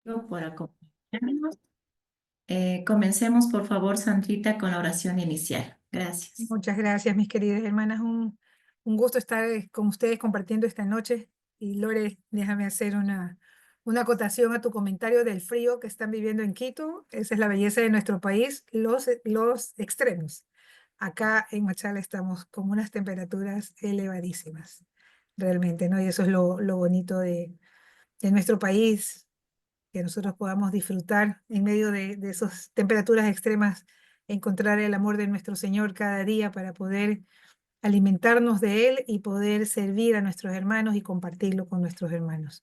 Por acompañarnos. Comencemos, por favor, Sandrita, con la oración inicial. Gracias. Muchas gracias, mis queridas hermanas. Un gusto estar con ustedes compartiendo esta noche. Y Lore, déjame hacer una acotación a tu comentario del frío que están viviendo en Quito. Esa es la belleza de nuestro país, los extremos. Acá en Machala estamos con unas temperaturas elevadísimas, realmente, ¿no? Y eso es lo bonito de nuestro país, que nosotros podamos disfrutar en medio de esas temperaturas extremas, encontrar el amor de nuestro Señor cada día para poder alimentarnos de Él y poder servir a nuestros hermanos y compartirlo con nuestros hermanos.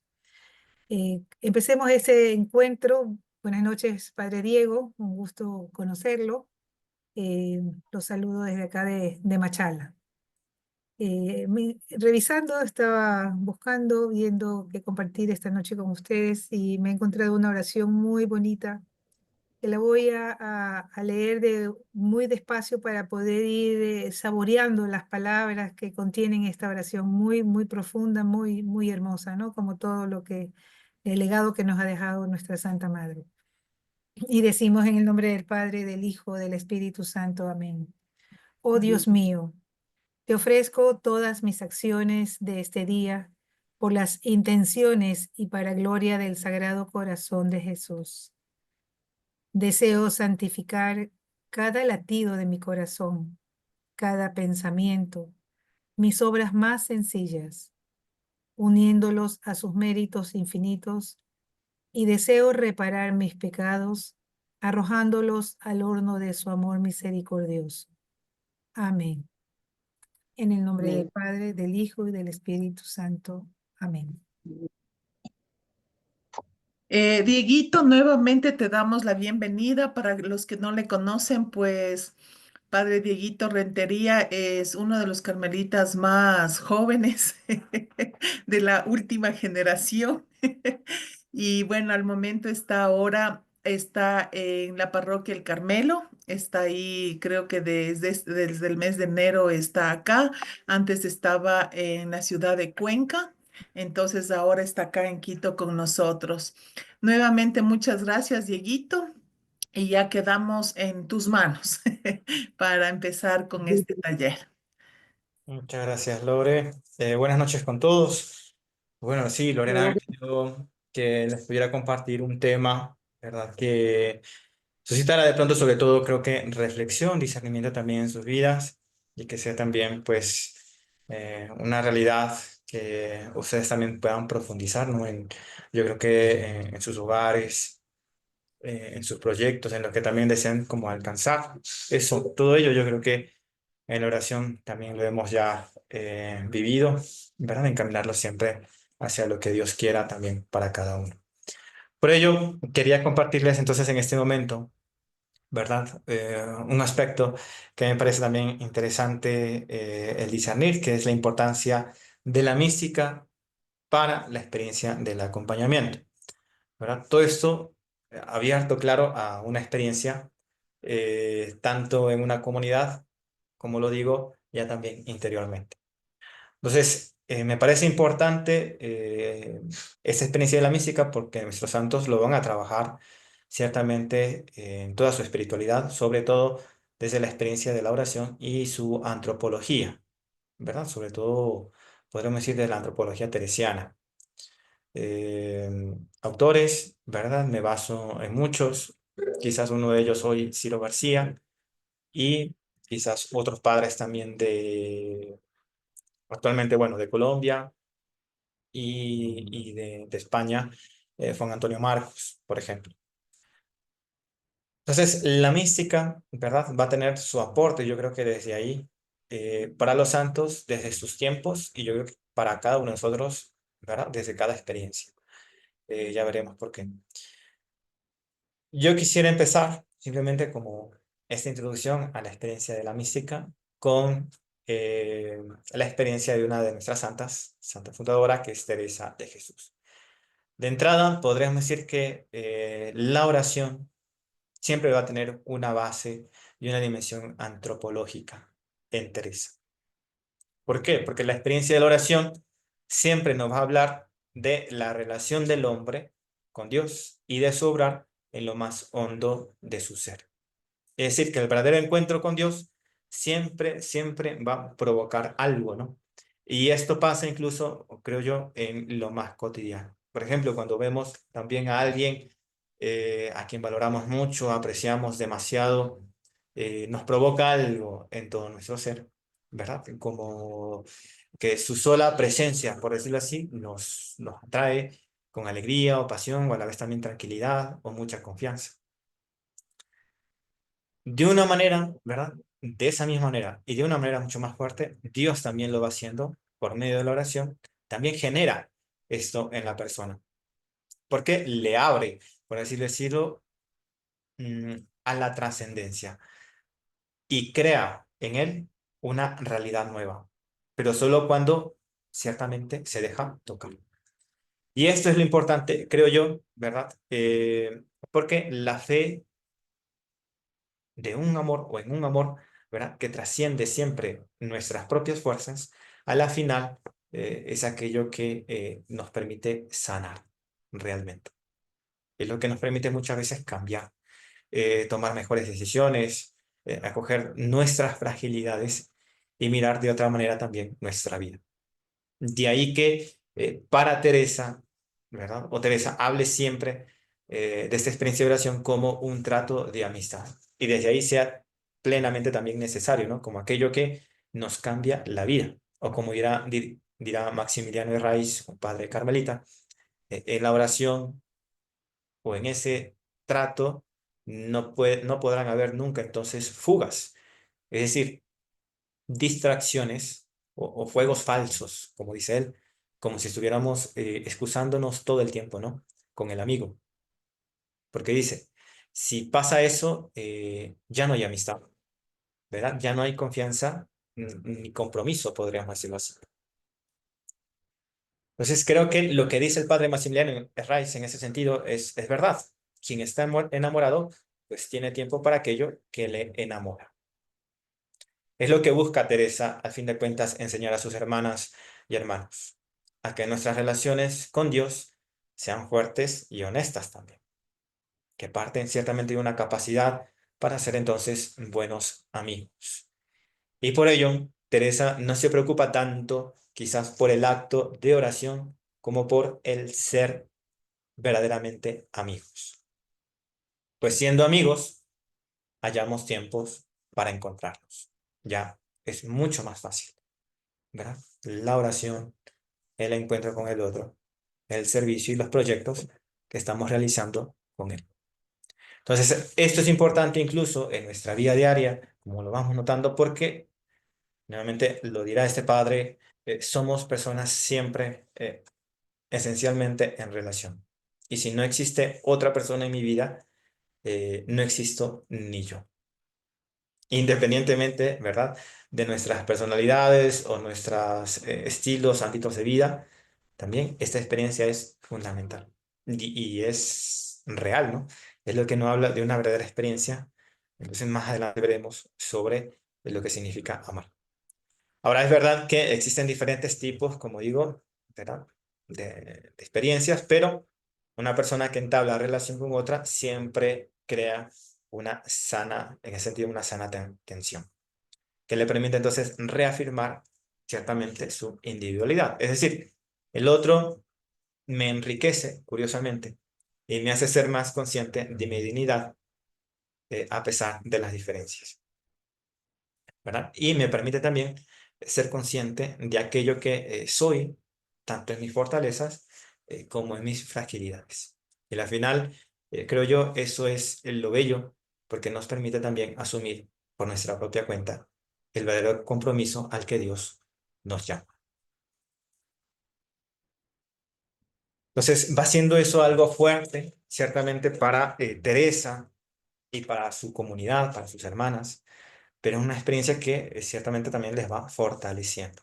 Empecemos ese encuentro. Buenas noches, Padre Diego, un gusto conocerlo. Los saludo desde acá de Machala. Revisando, estaba buscando, viendo qué compartir esta noche con ustedes y me he encontrado una oración muy bonita que la voy a leer muy despacio para poder ir saboreando las palabras que contienen esta oración muy profunda, muy hermosa, ¿no? Como todo el legado que nos ha dejado nuestra Santa Madre. Y decimos en el nombre del Padre, del Hijo, del Espíritu Santo. Amén. Oh Dios mío, te ofrezco todas mis acciones de este día por las intenciones y para gloria del Sagrado Corazón de Jesús. Deseo santificar cada latido de mi corazón, cada pensamiento, mis obras más sencillas, uniéndolos a sus méritos infinitos, y deseo reparar mis pecados, arrojándolos al horno de su amor misericordioso. Amén. En el nombre del Amén. Padre, del Hijo y del Espíritu Santo. Amén. Dieguito, nuevamente te damos la bienvenida. Para los que no le conocen, pues Padre Dieguito Rentería es uno de los carmelitas más jóvenes de la última generación. Y bueno, al momento está en la parroquia El Carmelo, está ahí, creo que desde el mes de enero está acá. Antes estaba en la ciudad de Cuenca, entonces ahora está acá en Quito con nosotros. Nuevamente, muchas gracias, Dieguito, y ya quedamos en tus manos para empezar con este taller. Muchas gracias, Lore. Buenas noches con todos. Bueno, sí, Lorena me pidió que les pudiera compartir un tema, ¿verdad? Que suscitara de pronto, sobre todo, creo que reflexión, discernimiento también en sus vidas y que sea también, pues, una realidad que ustedes también puedan profundizar, ¿no? Yo creo que en sus hogares, en sus proyectos, en lo que también desean como alcanzar. Eso, todo ello yo creo que en la oración también lo hemos ya vivido, ¿verdad? Encaminarlo siempre hacia lo que Dios quiera también para cada uno. Por ello, quería compartirles entonces en este momento, ¿verdad? Un aspecto que me parece también interesante el discernir, que es la importancia de la mística para la experiencia del acompañamiento, ¿verdad? Todo esto abierto, claro, a una experiencia tanto en una comunidad, como lo digo, ya también interiormente. Entonces, me parece importante esta experiencia de la mística porque nuestros santos lo van a trabajar ciertamente en toda su espiritualidad, sobre todo desde la experiencia de la oración y su antropología, ¿verdad? Sobre todo, podríamos decir, de la antropología teresiana. Eh, Autores, ¿verdad? Me baso en muchos, quizás uno de ellos hoy, Ciro García, y quizás otros padres también actualmente, bueno, de Colombia y de España, Juan Antonio Marcos, por ejemplo. Entonces, la mística, ¿verdad? Va a tener su aporte, yo creo que desde ahí, para los santos, desde sus tiempos, y yo creo que para cada uno de nosotros, ¿verdad? Desde cada experiencia. Ya veremos por qué. Yo quisiera empezar simplemente como esta introducción a la experiencia de la mística con eh, la experiencia de una de nuestras santas, santa fundadora, que es Teresa de Jesús. De entrada, podríamos decir que la oración siempre va a tener una base y una dimensión antropológica en Teresa. ¿Por qué? Porque la experiencia de la oración siempre nos va a hablar de la relación del hombre con Dios y de su obrar en lo más hondo de su ser. Es decir, que el verdadero encuentro con Dios siempre, siempre va a provocar algo, ¿no? Y esto pasa incluso, creo yo, en lo más cotidiano. Por ejemplo, cuando vemos también a alguien a quien valoramos mucho, apreciamos demasiado, nos provoca algo en todo nuestro ser, ¿verdad? Como que su sola presencia, por decirlo así, nos atrae con alegría o pasión o a la vez también tranquilidad o mucha confianza. De una manera, ¿verdad? De esa misma manera y de una manera mucho más fuerte, Dios también lo va haciendo por medio de la oración, también genera esto en la persona, porque le abre, por así decirlo, a la trascendencia y crea en él una realidad nueva, pero solo cuando ciertamente se deja tocar. Y esto es lo importante, creo yo, ¿verdad? Porque la fe de un amor o en un amor, ¿verdad? Que trasciende siempre nuestras propias fuerzas, a la final es aquello que nos permite sanar realmente. Es lo que nos permite muchas veces cambiar, tomar mejores decisiones, acoger nuestras fragilidades y mirar de otra manera también nuestra vida. De ahí que para Teresa, ¿verdad? O Teresa hable siempre de esta experiencia de oración como un trato de amistad. Y desde ahí sea plenamente también necesario, ¿no? Como aquello que nos cambia la vida. O como dirá Maximiliano de Raiz, un padre carmelita, en la oración o en ese trato no podrán haber nunca entonces fugas. Es decir, distracciones o fuegos falsos, como dice él, como si estuviéramos excusándonos todo el tiempo, ¿no? Con el amigo. Porque dice, si pasa eso, ya no hay amistad, ¿verdad? Ya no hay confianza ni compromiso, podríamos decirlo así. Entonces creo que lo que dice el padre Maximiliano Herraiz en ese sentido es verdad. Quien está enamorado, pues tiene tiempo para aquello que le enamora. Es lo que busca Teresa, al fin de cuentas, enseñar a sus hermanas y hermanos, a que nuestras relaciones con Dios sean fuertes y honestas también, que parten ciertamente de una capacidad para ser entonces buenos amigos. Y por ello, Teresa no se preocupa tanto quizás por el acto de oración como por el ser verdaderamente amigos. Pues siendo amigos, hallamos tiempos para encontrarnos. Ya es mucho más fácil, ¿verdad? La oración, el encuentro con el otro, el servicio y los proyectos que estamos realizando con él. Entonces, esto es importante incluso en nuestra vida diaria, como lo vamos notando, porque, nuevamente lo dirá este padre, somos personas siempre esencialmente en relación. Y si no existe otra persona en mi vida, no existo ni yo. Independientemente, ¿verdad? De nuestras personalidades o nuestros estilos, ámbitos de vida, también esta experiencia es fundamental y es real, ¿no? Es lo que nos habla de una verdadera experiencia. Entonces, más adelante veremos sobre lo que significa amar. Ahora, es verdad que existen diferentes tipos, como digo, ¿verdad? De experiencias, pero una persona que entabla relación con otra siempre crea una sana, en ese sentido, una sana tensión, que le permite entonces reafirmar ciertamente su individualidad. Es decir, el otro me enriquece, curiosamente, y me hace ser más consciente de mi dignidad a pesar de las diferencias, ¿verdad? Y me permite también ser consciente de aquello que soy, tanto en mis fortalezas como en mis fragilidades. Y al final, creo yo, eso es lo bello, porque nos permite también asumir por nuestra propia cuenta el verdadero compromiso al que Dios nos llama. Entonces, va siendo eso algo fuerte, ciertamente, para Teresa y para su comunidad, para sus hermanas, pero es una experiencia que ciertamente también les va fortaleciendo.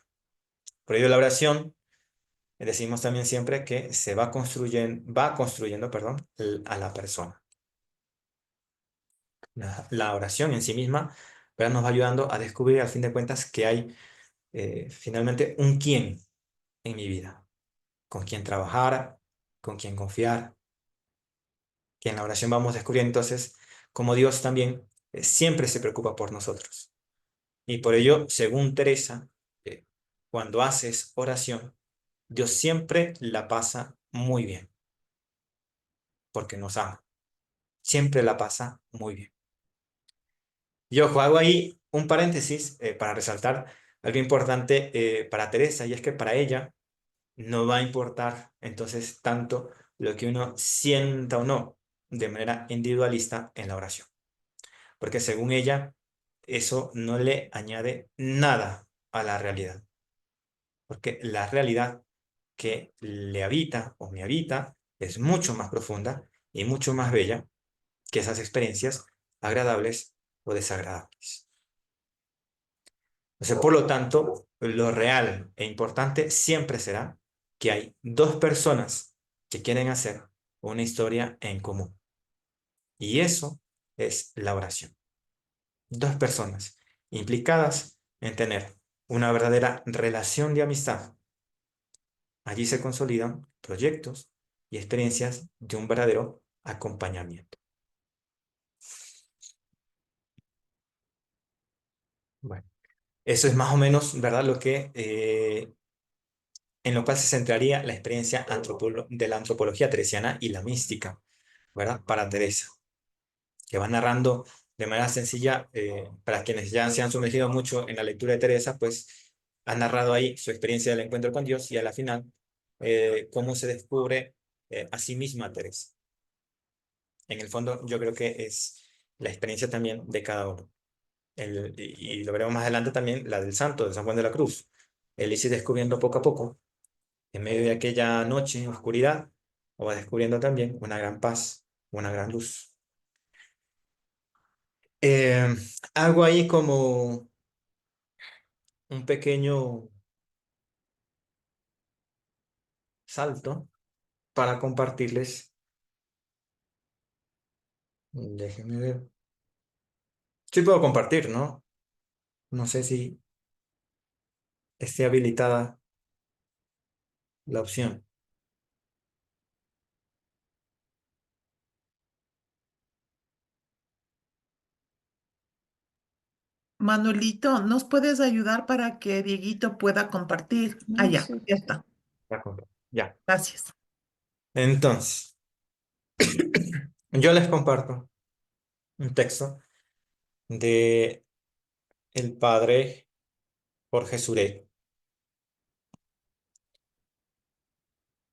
Por ello, la oración, decimos también siempre que va construyendo, perdón, a la persona. La oración en sí misma, ¿verdad? Nos va ayudando a descubrir, al fin de cuentas, que hay finalmente un quién en mi vida, con quien trabajar, con quien confiar, que en la oración vamos descubriendo entonces cómo Dios también siempre se preocupa por nosotros. Y por ello, según Teresa, cuando haces oración, Dios siempre la pasa muy bien, porque nos ama. Siempre la pasa muy bien. Y ojo, hago ahí un paréntesis para resaltar algo importante para Teresa, y es que para ella no va a importar entonces tanto lo que uno sienta o no de manera individualista en la oración, porque según ella, eso no le añade nada a la realidad, porque la realidad que le habita o me habita es mucho más profunda y mucho más bella que esas experiencias agradables o desagradables. Entonces, por lo tanto, lo real e importante siempre será que hay dos personas que quieren hacer una historia en común. Y eso es la oración. Dos personas implicadas en tener una verdadera relación de amistad. Allí se consolidan proyectos y experiencias de un verdadero acompañamiento. Bueno, eso es más o menos, ¿verdad? Lo que en lo cual se centraría la experiencia de la antropología teresiana y la mística, ¿verdad? Para Teresa, que va narrando de manera sencilla, para quienes ya se han sumergido mucho en la lectura de Teresa, pues ha narrado ahí su experiencia del encuentro con Dios y a la final, cómo se descubre a sí misma Teresa. En el fondo, yo creo que es la experiencia también de cada uno. Y lo veremos más adelante también, la del santo, de San Juan de la Cruz. Él irse descubriendo poco a poco en medio de aquella noche, oscuridad, o va descubriendo también una gran paz, una gran luz. Eh, Hago ahí como un pequeño salto para compartirles. Déjenme ver. Sí puedo compartir, ¿no? No sé si esté habilitada la opción. Manuelito, ¿nos puedes ayudar para que Dieguito pueda compartir? Ah, ya, Sí. ya está. Ya. Gracias. Entonces, yo les comparto un texto de el padre Jorge Suré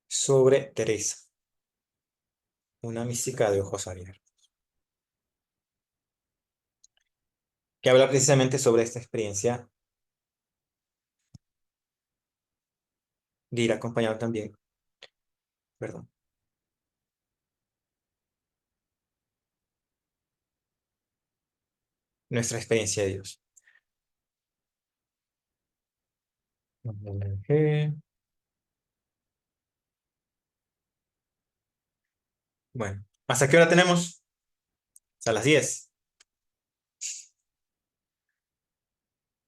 sobre Teresa, una mística de ojos abiertos, que habla precisamente sobre esta experiencia de ir acompañado también, perdón, nuestra experiencia de Dios. Bueno, ¿hasta qué hora tenemos? A las 10.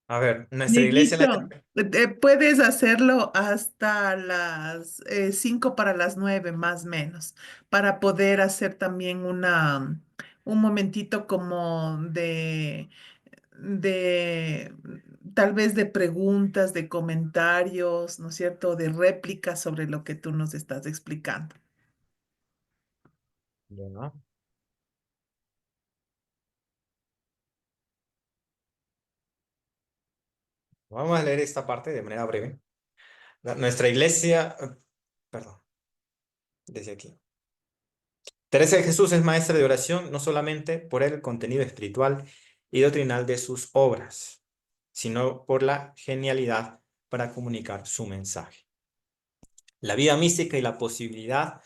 A ver, nuestra iglesia Dieguito, puedes hacerlo hasta las 5 para las 9 más o menos, para poder hacer también un momentito como de tal vez de preguntas, de comentarios, ¿no es cierto? De réplicas sobre lo que tú nos estás explicando. Ya. Vamos a leer esta parte de manera breve. Nuestra iglesia, perdón, desde aquí. Teresa de Jesús es maestra de oración no solamente por el contenido espiritual y doctrinal de sus obras, sino por la genialidad para comunicar su mensaje. La vida mística y la posibilidad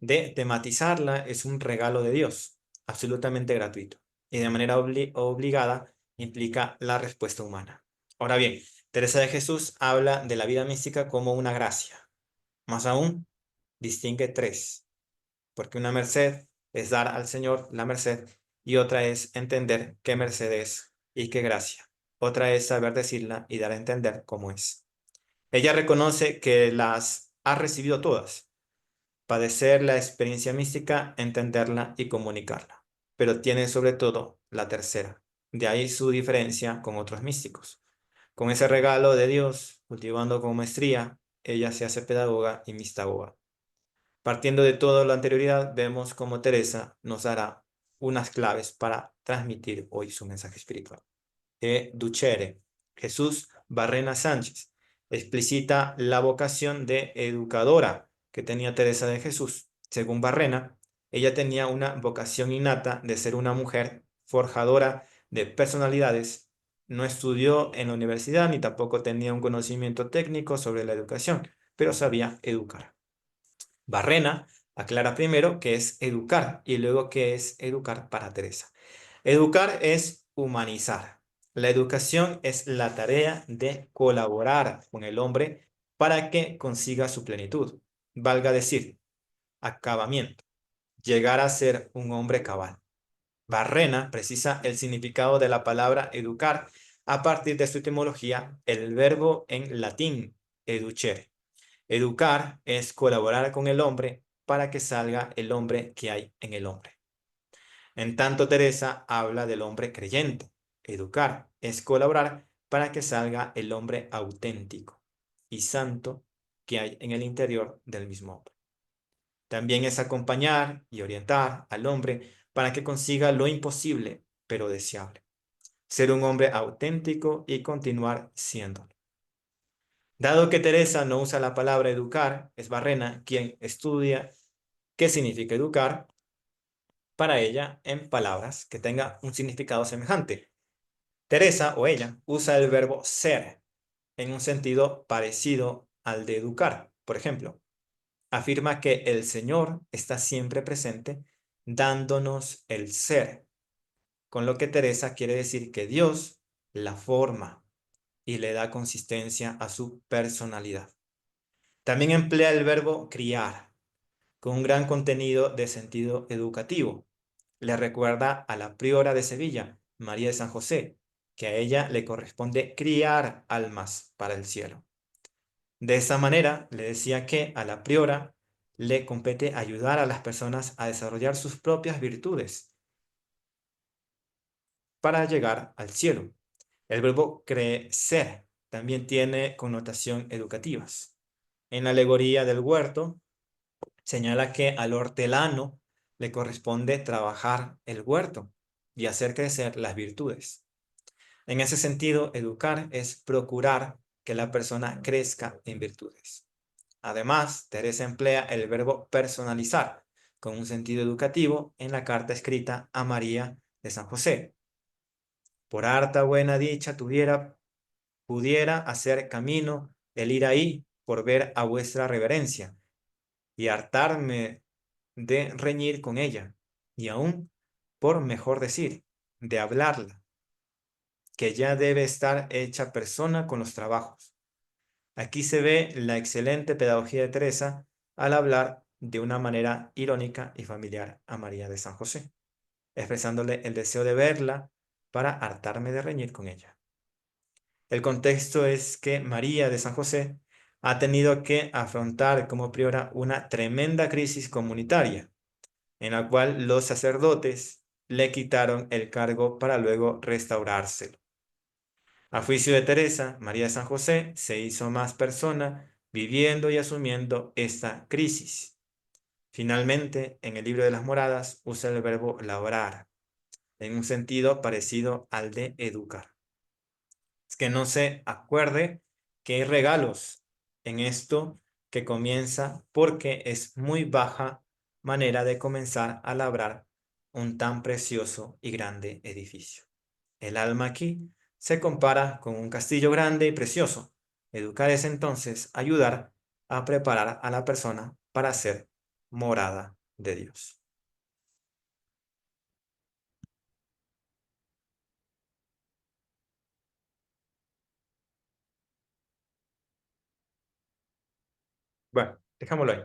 de tematizarla es un regalo de Dios, absolutamente gratuito, y de manera obligada implica la respuesta humana. Ahora bien, Teresa de Jesús habla de la vida mística como una gracia. Más aún, distingue tres, porque una merced es dar al Señor la merced y otra es entender qué merced es y qué gracia. Otra es saber decirla y dar a entender cómo es. Ella reconoce que las ha recibido todas, padecer la experiencia mística, entenderla y comunicarla. Pero tiene sobre todo la tercera. De ahí su diferencia con otros místicos. Con ese regalo de Dios, cultivando con maestría, ella se hace pedagoga y mistagoga. Partiendo de toda la anterioridad, vemos cómo Teresa nos dará unas claves para transmitir hoy su mensaje espiritual. Ducere, Jesús Barrena Sánchez, explicita la vocación de educadora que tenía Teresa de Jesús. Según Barrena, ella tenía una vocación innata de ser una mujer forjadora de personalidades. No estudió en la universidad ni tampoco tenía un conocimiento técnico sobre la educación, pero sabía educar. Barrena aclara primero qué es educar y luego qué es educar para Teresa. Educar es humanizar. La educación es la tarea de colaborar con el hombre para que consiga su plenitud. Valga decir, acabamiento, llegar a ser un hombre cabal. Barrena precisa el significado de la palabra educar a partir de su etimología, el verbo en latín, educere. Educar es colaborar con el hombre para que salga el hombre que hay en el hombre. En tanto, Teresa habla del hombre creyente. Educar es colaborar para que salga el hombre auténtico y santo que hay en el interior del mismo hombre. También es acompañar y orientar al hombre para que consiga lo imposible, pero deseable. Ser un hombre auténtico y continuar siéndolo. Dado que Teresa no usa la palabra educar, es Barrena quien estudia qué significa educar para ella en palabras que tenga un significado semejante. Teresa o ella usa el verbo ser en un sentido parecido al de educar. Por ejemplo, afirma que el Señor está siempre presente dándonos el ser, con lo que Teresa quiere decir que Dios la forma y le da consistencia a su personalidad. También emplea el verbo criar, con un gran contenido de sentido educativo. Le recuerda a la priora de Sevilla, María de San José, que a ella le corresponde criar almas para el cielo. De esa manera, le decía que a la priora le compete ayudar a las personas a desarrollar sus propias virtudes para llegar al cielo. El verbo crecer también tiene connotación educativas. En la alegoría del huerto, señala que al hortelano le corresponde trabajar el huerto y hacer crecer las virtudes. En ese sentido, educar es procurar que la persona crezca en virtudes. Además, Teresa emplea el verbo personalizar con un sentido educativo en la carta escrita a María de San José. Por harta buena dicha pudiera hacer camino el ir ahí por ver a vuestra reverencia y hartarme de reñir con ella, y aún, por mejor decir, de hablarla, que ya debe estar hecha persona con los trabajos. Aquí se ve la excelente pedagogía de Teresa al hablar de una manera irónica y familiar a María de San José, expresándole el deseo de verla para hartarme de reñir con ella. El contexto es que María de San José ha tenido que afrontar como priora una tremenda crisis comunitaria, en la cual los sacerdotes le quitaron el cargo para luego restaurárselo. A juicio de Teresa, María de San José se hizo más persona viviendo y asumiendo esta crisis. Finalmente, en el libro de las moradas usa el verbo labrar, en un sentido parecido al de educar. Es que no se acuerde que hay regalos en esto que comienza porque es muy baja manera de comenzar a labrar un tan precioso y grande edificio. El alma aquí se compara con un castillo grande y precioso. Educar es entonces ayudar a preparar a la persona para ser morada de Dios. Bueno, dejámoslo ahí.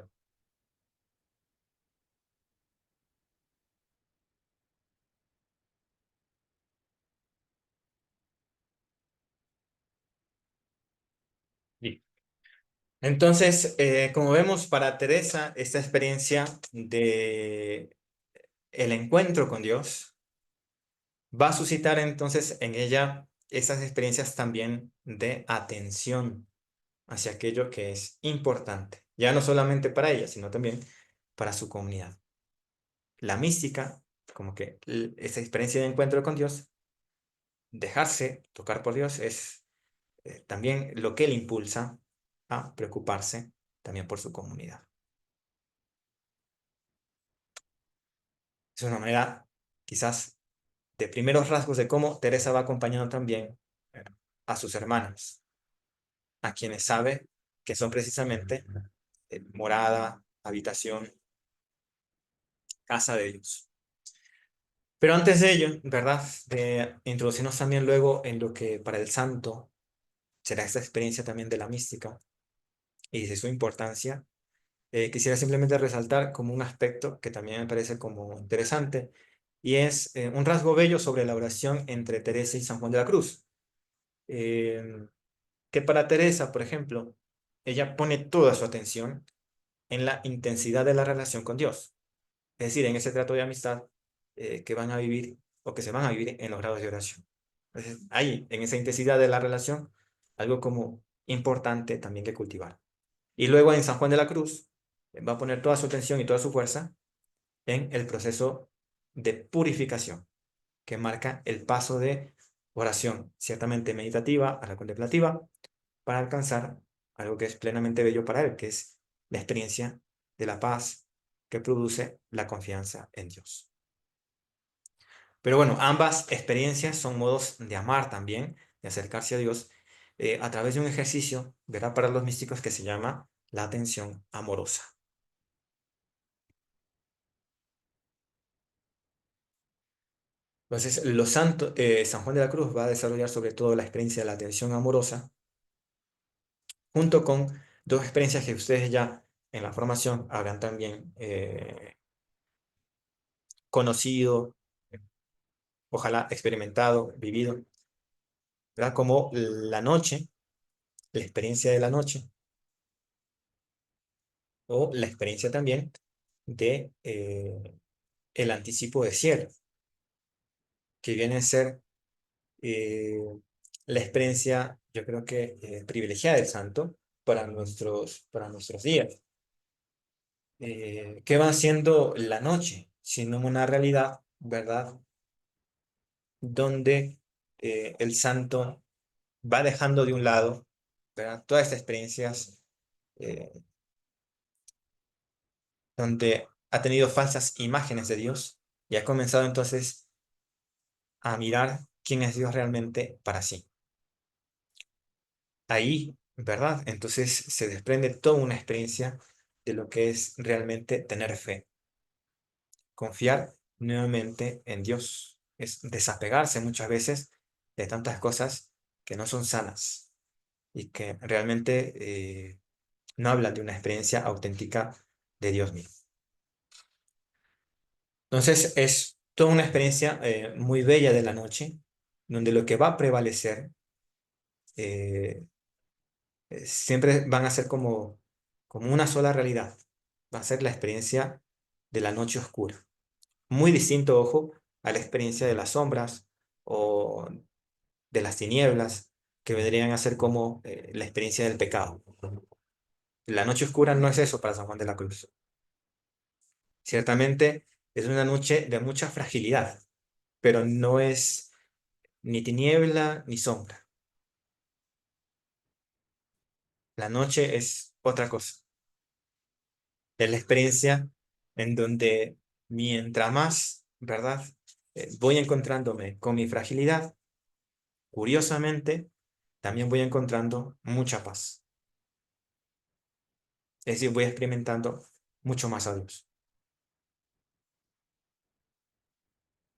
Listo. Entonces, como vemos, para Teresa, esta experiencia de el encuentro con Dios va a suscitar entonces en ella esas experiencias también de atención hacia aquello que es importante, ya no solamente para ella, sino también para su comunidad. La mística, como que esa experiencia de encuentro con Dios, dejarse tocar por Dios, es también lo que le impulsa a preocuparse también por su comunidad. Es una manera, quizás, de primeros rasgos de cómo Teresa va acompañando también a sus hermanos, a quienes sabe que son precisamente morada, habitación, casa de Dios. Pero antes de ello, ¿verdad? De introducirnos también luego en lo que para el santo será esta experiencia también de la mística y de su importancia, quisiera simplemente resaltar como un aspecto que también me parece como interesante, y es un rasgo bello sobre la oración entre Teresa y San Juan de la Cruz. Que para Teresa, por ejemplo, ella pone toda su atención en la intensidad de la relación con Dios, es decir, en ese trato de amistad que van a vivir o que se van a vivir en los grados de oración. Entonces, hay en esa intensidad de la relación algo como importante también que cultivar. Y luego en San Juan de la Cruz va a poner toda su atención y toda su fuerza en el proceso de purificación que marca el paso de oración, ciertamente meditativa a la contemplativa, para alcanzar algo que es plenamente bello para él, que es la experiencia de la paz que produce la confianza en Dios. Pero bueno, ambas experiencias son modos de amar también, de acercarse a Dios, a través de un ejercicio, ¿verdad? Para los místicos que se llama la atención amorosa. Entonces, San Juan de la Cruz va a desarrollar sobre todo la experiencia de la atención amorosa, junto con dos experiencias que ustedes ya en la formación habrán también conocido, ojalá experimentado, vivido, ¿verdad? Como la noche, la experiencia de la noche, o la experiencia también de el anticipo de cielo, que viene a ser eh, la experiencia, yo creo que privilegiada del santo para nuestros días. ¿Qué va siendo la noche? Sino una realidad, ¿verdad? Donde el santo va dejando de un lado, ¿verdad? Todas estas experiencias eh, donde ha tenido falsas imágenes de Dios y ha comenzado entonces a mirar quién es Dios realmente para sí. Ahí, ¿verdad? Entonces se desprende toda una experiencia de lo que es realmente tener fe, confiar nuevamente en Dios, es desapegarse muchas veces de tantas cosas que no son sanas y que realmente no hablan de una experiencia auténtica de Dios mismo. Entonces es toda una experiencia muy bella de la noche, donde lo que va a prevalecer eh, siempre van a ser como una sola realidad. Va a ser la experiencia de la noche oscura. Muy distinto, ojo, a la experiencia de las sombras o de las tinieblas, que vendrían a ser como la experiencia del pecado. La noche oscura no es eso para San Juan de la Cruz. Ciertamente es una noche de mucha fragilidad, pero no es ni tiniebla ni sombra. La noche es otra cosa. Es la experiencia en donde mientras más, ¿verdad? Voy encontrándome con mi fragilidad, curiosamente, también voy encontrando mucha paz. Es decir, voy experimentando mucho más a Dios.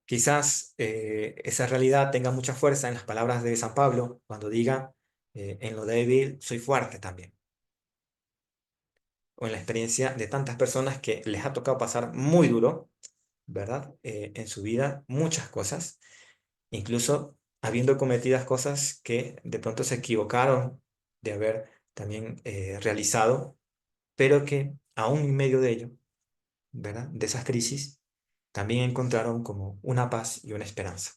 Quizás esa realidad tenga mucha fuerza en las palabras de San Pablo cuando diga, en lo débil soy fuerte también. O en la experiencia de tantas personas que les ha tocado pasar muy duro, ¿verdad? En su vida, muchas cosas, incluso habiendo cometidas cosas que de pronto se equivocaron de haber también realizado, pero que aún en medio de ello, ¿verdad? De esas crisis, también encontraron como una paz y una esperanza.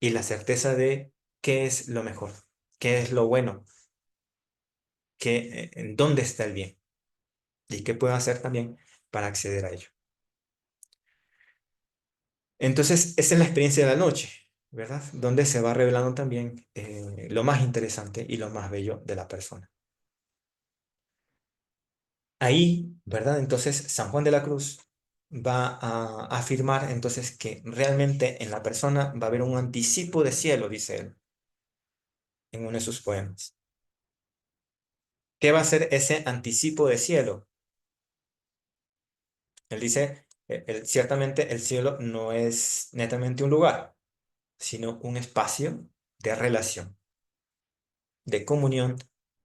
Y la certeza de qué es lo mejor, qué es lo bueno, en dónde está el bien y qué puedo hacer también para acceder a ello. Entonces, esa es la experiencia de la noche, ¿verdad? Donde se va revelando también lo más interesante y lo más bello de la persona. Ahí, ¿verdad? Entonces, San Juan de la Cruz va a afirmar entonces que realmente en la persona va a haber un anticipo de cielo, dice él, en uno de sus poemas. ¿Qué va a ser ese anticipo de cielo? Él dice, ciertamente el cielo no es netamente un lugar, sino un espacio de relación, de comunión,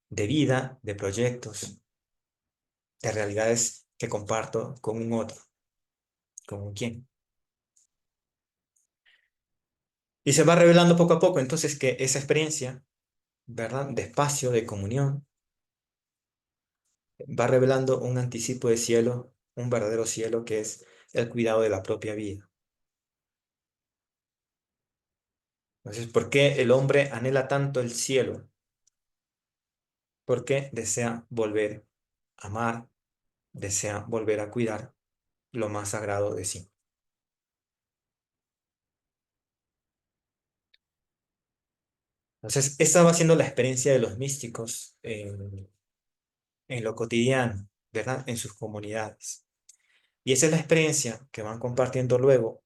de vida, de proyectos, de realidades que comparto con un otro, con un quien. Y se va revelando poco a poco entonces que esa experiencia, ¿verdad? De espacio, de comunión, va revelando un anticipo de cielo, un verdadero cielo que es el cuidado de la propia vida. Entonces, ¿por qué el hombre anhela tanto el cielo? Porque desea volver a amar, desea volver a cuidar lo más sagrado de sí. Entonces, esa va siendo la experiencia de los místicos en lo cotidiano, ¿verdad? En sus comunidades. Y esa es la experiencia que van compartiendo luego,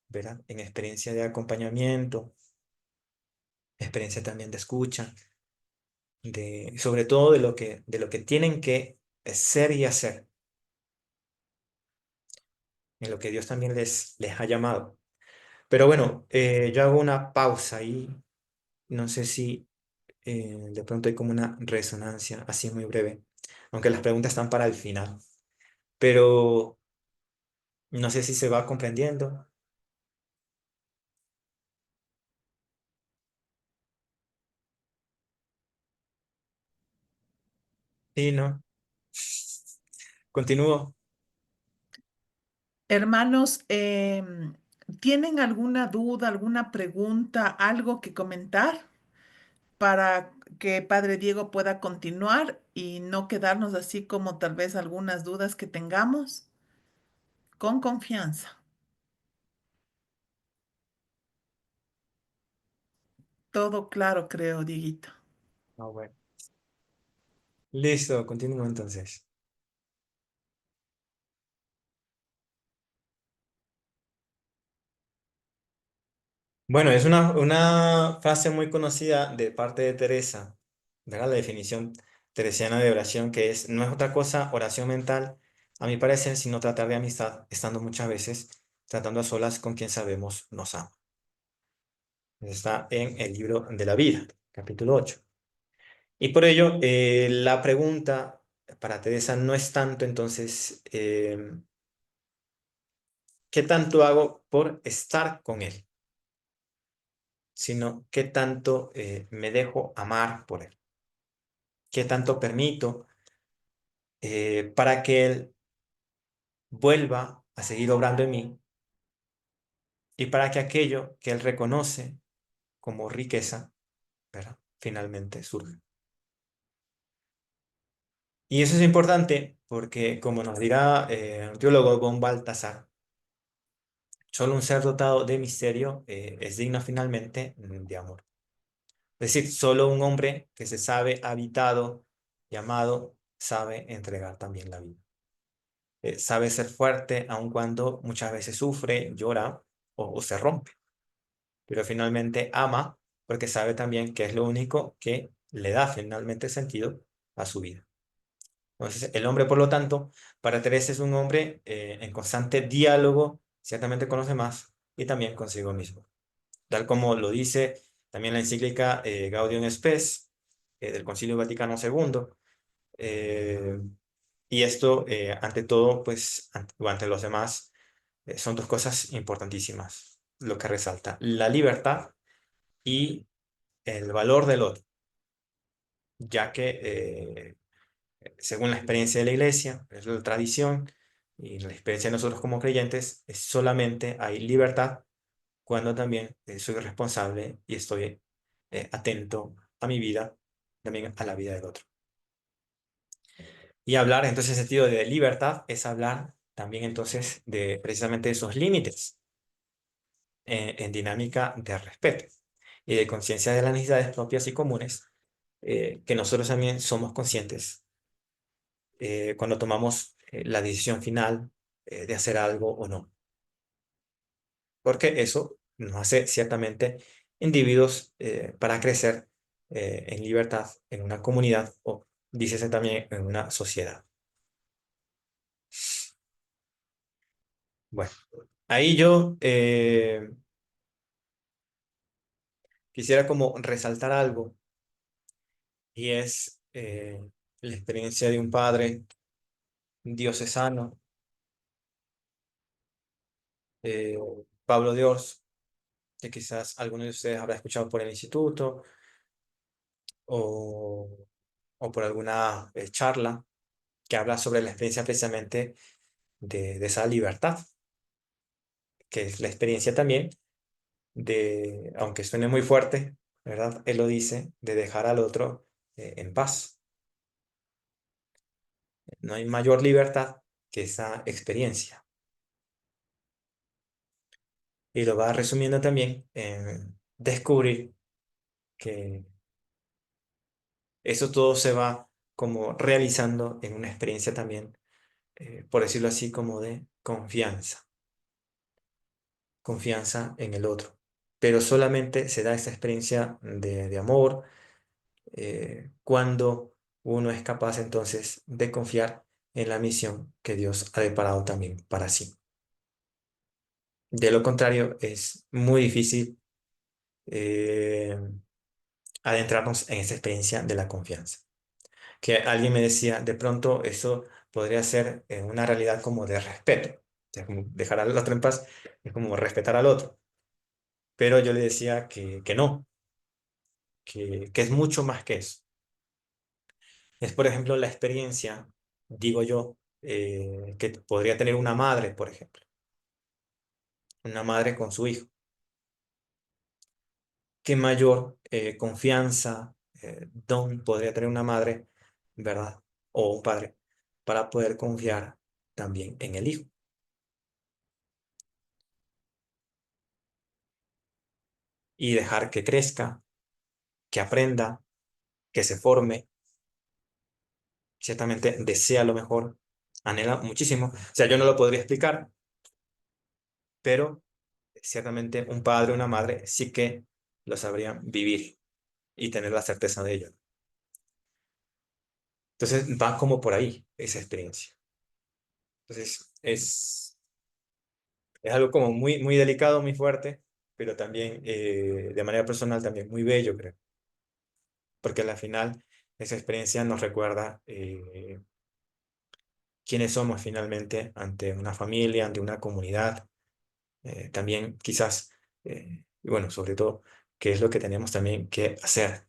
¿verdad? En experiencia de acompañamiento, experiencia también de escucha, sobre todo de lo que tienen que ser y hacer, en lo que Dios también les ha llamado. Pero bueno, yo hago una pausa ahí, no sé si de pronto hay como una resonancia así muy breve, aunque las preguntas están para el final, pero no sé si se va comprendiendo. Sí, ¿no? Continúo. Hermanos, ¿tienen alguna duda, alguna pregunta, algo que comentar para que Padre Diego pueda continuar y no quedarnos así como tal vez algunas dudas que tengamos? Con confianza. Todo claro, creo, Dieguito. Ah, bueno. Listo, continúo entonces. Bueno, es una frase muy conocida de parte de Teresa, ¿verdad? La definición teresiana de oración, que es, no es otra cosa, oración mental, a mi parecer, sino tratar de amistad, estando muchas veces tratando a solas con quien sabemos nos ama. Está en el libro de la vida, capítulo 8. Y por ello, la pregunta para Teresa no es tanto entonces, ¿qué tanto hago por estar con él? Sino qué tanto me dejo amar por él, qué tanto permito para que él vuelva a seguir obrando en mí y para que aquello que él reconoce como riqueza, ¿verdad? Finalmente surja. Y eso es importante porque, como nos dirá el teólogo von Baltasar, solo un ser dotado de misterio es digno finalmente de amor. Es decir, solo un hombre que se sabe habitado y amado sabe entregar también la vida. Sabe ser fuerte aun cuando muchas veces sufre, llora o se rompe, pero finalmente ama porque sabe también que es lo único que le da finalmente sentido a su vida. Entonces, el hombre, por lo tanto, para Teresa es un hombre en constante diálogo, ciertamente con los demás y también consigo mismo. Tal como lo dice también la encíclica Gaudium Spes del Concilio Vaticano II. eh, y esto, ante todo, pues, ante los demás, son dos cosas importantísimas, lo que resalta, la libertad y el valor del otro. ya que según la experiencia de la iglesia, es la tradición y la experiencia de nosotros como creyentes, es solamente hay libertad cuando también soy responsable y estoy atento a mi vida, también a la vida del otro. Y hablar, entonces, en sentido de libertad, es hablar también entonces de precisamente esos límites en dinámica de respeto y de conciencia de las necesidades propias y comunes, que nosotros también somos conscientes cuando tomamos la decisión final de hacer algo o no. Porque eso nos hace ciertamente individuos para crecer en libertad en una comunidad o, dícese también, en una sociedad. Bueno, ahí yo quisiera como resaltar algo y es la experiencia de un padre diocesano, eh, Pablo de Ors, que quizás algunos de ustedes habrán escuchado por el instituto o, o por alguna charla que habla sobre la experiencia precisamente de esa libertad, que es la experiencia también de, aunque suene muy fuerte, ¿verdad? Él lo dice, de dejar al otro en paz. No hay mayor libertad que esa experiencia. Y lo va resumiendo también en descubrir que eso todo se va como realizando en una experiencia también, por decirlo así, como de confianza. Confianza en el otro. Pero solamente se da esa experiencia de amor cuando uno es capaz entonces de confiar en la misión que Dios ha deparado también para sí. De lo contrario, es muy difícil eh, adentrarnos en esa experiencia de la confianza. Que alguien me decía, de pronto eso podría ser una realidad como de respeto. O sea, como dejar al otro en paz es como respetar al otro. Pero yo le decía que no, que es mucho más que eso. Es, por ejemplo, la experiencia, digo yo, que podría tener una madre, por ejemplo, una madre con su hijo. ¿Qué mayor confianza, don podría tener una madre, ¿verdad? O un padre, para poder confiar también en el hijo y dejar que crezca, que aprenda, que se forme, ciertamente desea lo mejor, anhela muchísimo. O sea, yo no lo podría explicar, pero ciertamente un padre o una madre sí que lo sabrían vivir y tener la certeza de ello. Entonces va como por ahí esa experiencia. Entonces es algo como muy, muy delicado, muy fuerte, pero también de manera personal también muy bello, creo. Porque al final esa experiencia nos recuerda quiénes somos finalmente ante una familia, ante una comunidad. También quizás, y bueno, sobre todo, qué es lo que tenemos también que hacer.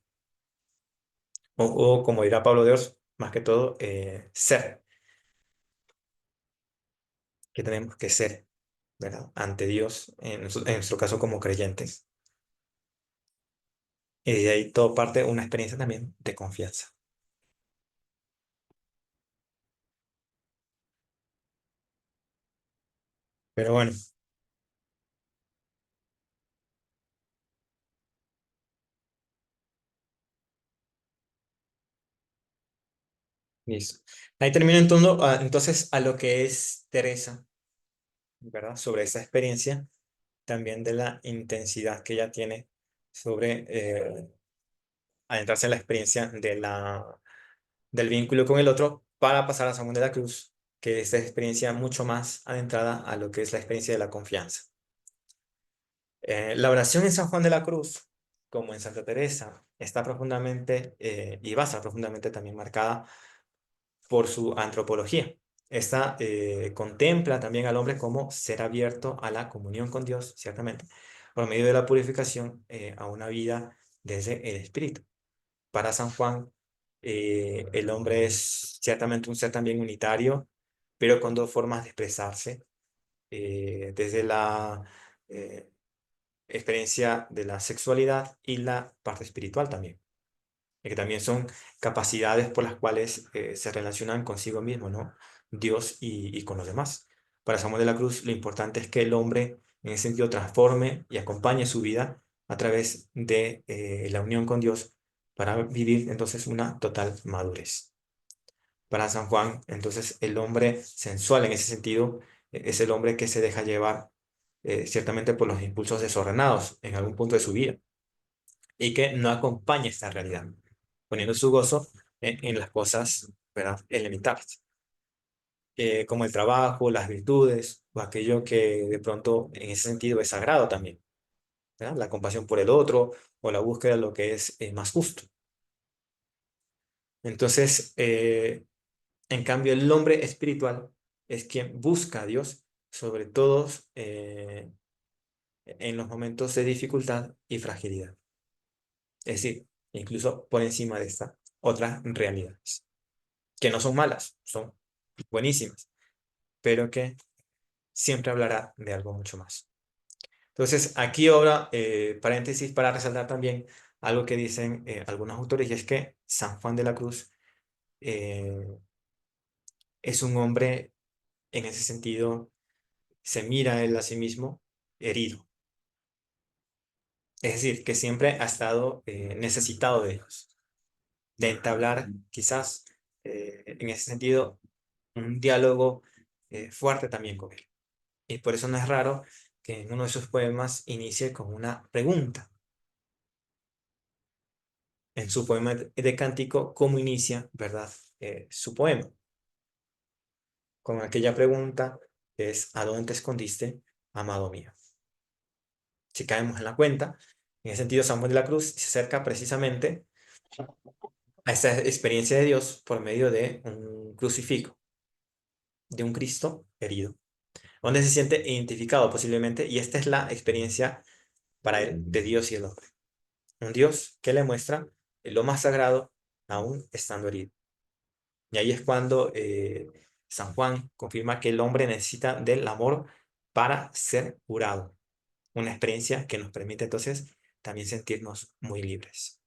O como dirá Pablo de Ors, más que todo, ser, que tenemos que ser, ¿verdad? Ante Dios, en nuestro caso como creyentes. Y de ahí todo parte de una experiencia también de confianza. Pero bueno, listo. Ahí termino entonces a lo que es Teresa, ¿verdad? Sobre esa experiencia, también de la intensidad que ella tiene sobre adentrarse en la experiencia del vínculo con el otro para pasar a San Juan de la Cruz, que es esta experiencia mucho más adentrada a lo que es la experiencia de la confianza. La oración en San Juan de la Cruz, como en Santa Teresa, está profundamente y va a estar profundamente también marcada por su antropología. Esta contempla también al hombre como ser abierto a la comunión con Dios, ciertamente, por medio de la purificación a una vida desde el Espíritu. Para San Juan, El hombre es ciertamente un ser también unitario, pero con dos formas de expresarse, desde la eh, experiencia de la sexualidad y la parte espiritual también, que también son capacidades por las cuales se relacionan consigo mismo, ¿no? Dios y con los demás. Para Samuel de la Cruz, lo importante es que el hombre, en ese sentido, transforme y acompañe su vida a través de la unión con Dios para vivir entonces una total madurez. Para San Juan, entonces, el hombre sensual en ese sentido es el hombre que se deja llevar ciertamente por los impulsos desordenados en algún punto de su vida y que no acompaña esta realidad, poniendo su gozo en las cosas, ¿verdad?, elementales, como el trabajo, las virtudes, o aquello que de pronto en ese sentido es sagrado también, ¿verdad? La compasión por el otro o la búsqueda de lo que es más justo. Entonces, en cambio, el hombre espiritual es quien busca a Dios, sobre todo en los momentos de dificultad y fragilidad. Es decir, incluso por encima de estas otras realidades, que no son malas, son buenísimas, pero que siempre hablará de algo mucho más. Entonces, aquí ahora, paréntesis para resaltar también algo que dicen algunos autores, y es que San Juan de la Cruz eh, es un hombre, en ese sentido, se mira él a sí mismo herido. Es decir, que siempre ha estado necesitado de ellos, de entablar quizás, en ese sentido, un diálogo fuerte también con él. Y por eso no es raro que en uno de sus poemas inicie con una pregunta. En su poema de cántico, ¿cómo inicia, verdad, su poema? Con aquella pregunta que es: ¿a dónde te escondiste, amado mío? Si caemos en la cuenta, en ese sentido, San Juan de la Cruz se acerca precisamente a esa experiencia de Dios por medio de un crucifijo, de un Cristo herido, donde se siente identificado posiblemente, y esta es la experiencia para él de Dios y el hombre. Un Dios que le muestra lo más sagrado aún estando herido. Y ahí es cuando San Juan confirma que el hombre necesita del amor para ser curado. Una experiencia que nos permite entonces también sentirnos muy libres.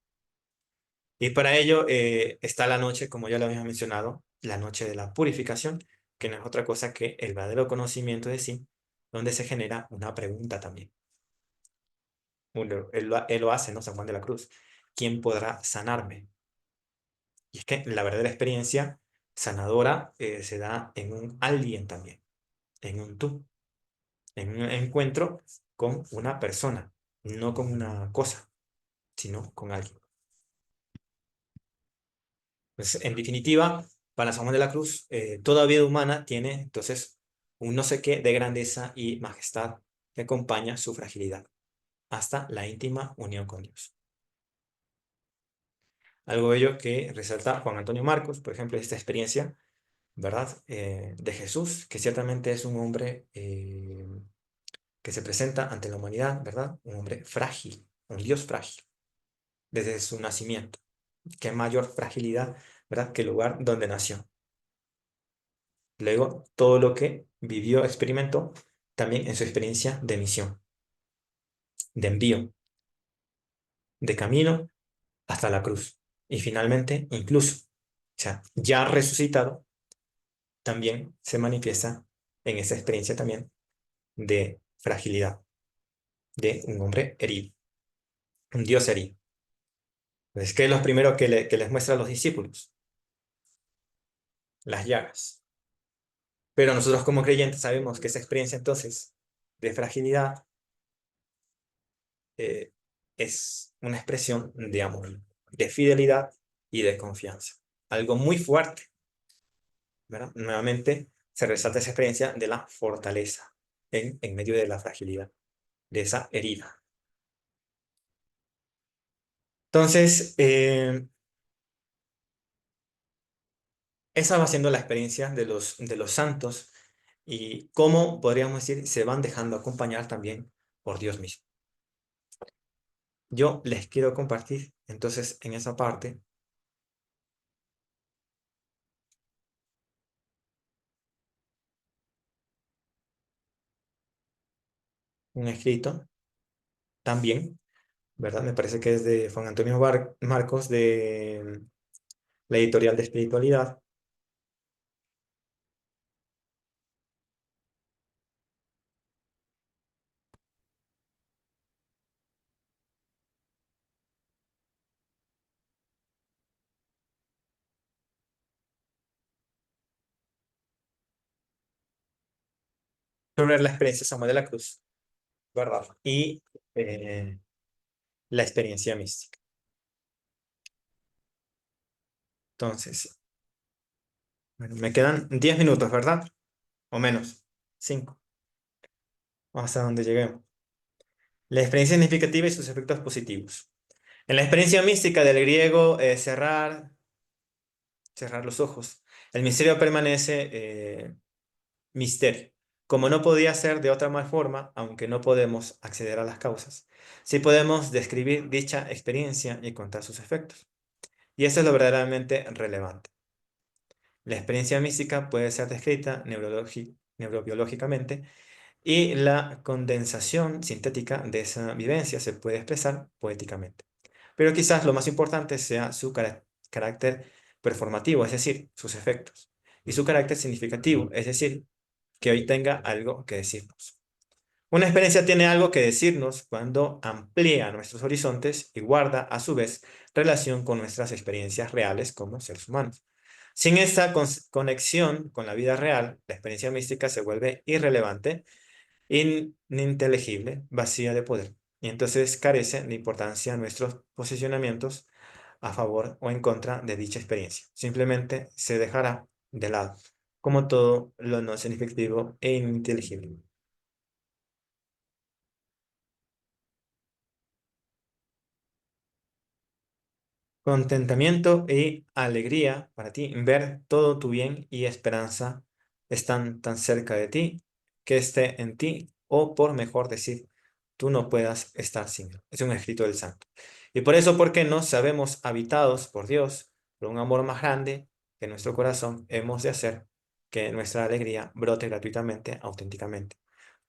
Y para ello está la noche, como ya lo habíamos mencionado, la noche de la purificación, que no es otra cosa que el verdadero conocimiento de sí, donde se genera una pregunta también. Él lo hace, ¿no? San Juan de la Cruz. ¿Quién podrá sanarme? Y es que la verdadera experiencia sanadora se da en un alguien también, en un tú, en un encuentro con una persona, no con una cosa, sino con alguien. Pues, en definitiva, para San Juan de la Cruz, toda vida humana tiene entonces un no sé qué de grandeza y majestad que acompaña su fragilidad hasta la íntima unión con Dios. Algo bello que resalta Juan Antonio Marcos, por ejemplo, esta experiencia, ¿verdad? De Jesús, que ciertamente es un hombre que se presenta ante la humanidad, ¿verdad? Un hombre frágil, un Dios frágil, desde su nacimiento. Qué mayor fragilidad, ¿verdad?, que el lugar donde nació. Luego, todo lo que vivió, experimentó, también en su experiencia de misión, de envío, de camino hasta la cruz. Y finalmente, incluso, o sea, ya resucitado, también se manifiesta en esa experiencia también de fragilidad, de un hombre herido, un Dios herido. Entonces, ¿qué es lo primero que les muestra a los discípulos? Las llagas. Pero nosotros como creyentes sabemos que esa experiencia entonces de fragilidad eh, es una expresión de amor, de fidelidad y de confianza. Algo muy fuerte, ¿verdad? Nuevamente se resalta esa experiencia de la fortaleza en medio de la fragilidad, de esa herida. Entonces, esa va siendo la experiencia de los santos y cómo, podríamos decir, se van dejando acompañar también por Dios mismo. Yo les quiero compartir, entonces, en esa parte, un escrito también, ¿verdad? Me parece que es de Juan Antonio Marcos, de la editorial de espiritualidad. Sobre la experiencia de Samuel de la Cruz, ¿verdad? Y la experiencia mística. Entonces, bueno, me quedan 10 minutos, ¿verdad? O menos, 5, hasta donde lleguemos. La experiencia significativa y sus efectos positivos. En la experiencia mística del griego, cerrar los ojos. El misterio permanece misterio, como no podía ser de otra mal forma, aunque no podemos acceder a las causas. Sí podemos describir dicha experiencia y contar sus efectos. Y eso es lo verdaderamente relevante. La experiencia mística puede ser descrita neurobiológicamente y la condensación sintética de esa vivencia se puede expresar poéticamente. Pero quizás lo más importante sea su carácter performativo, es decir, sus efectos, y su carácter significativo, es decir, que hoy tenga algo que decirnos. Una experiencia tiene algo que decirnos cuando amplía nuestros horizontes y guarda, a su vez, relación con nuestras experiencias reales como seres humanos. Sin esta conexión con la vida real, la experiencia mística se vuelve irrelevante, ininteligible, vacía de poder. Y entonces carece de importancia nuestros posicionamientos a favor o en contra de dicha experiencia. Simplemente se dejará de lado, como todo lo no significativo e ininteligible. Contentamiento y alegría para ti, ver todo tu bien y esperanza están tan cerca de ti, que esté en ti, o por mejor decir, tú no puedas estar sin él. Es un escrito del santo. Y por eso, porque nos sabemos habitados por Dios, por un amor más grande que nuestro corazón, hemos de hacer que nuestra alegría brote gratuitamente, auténticamente.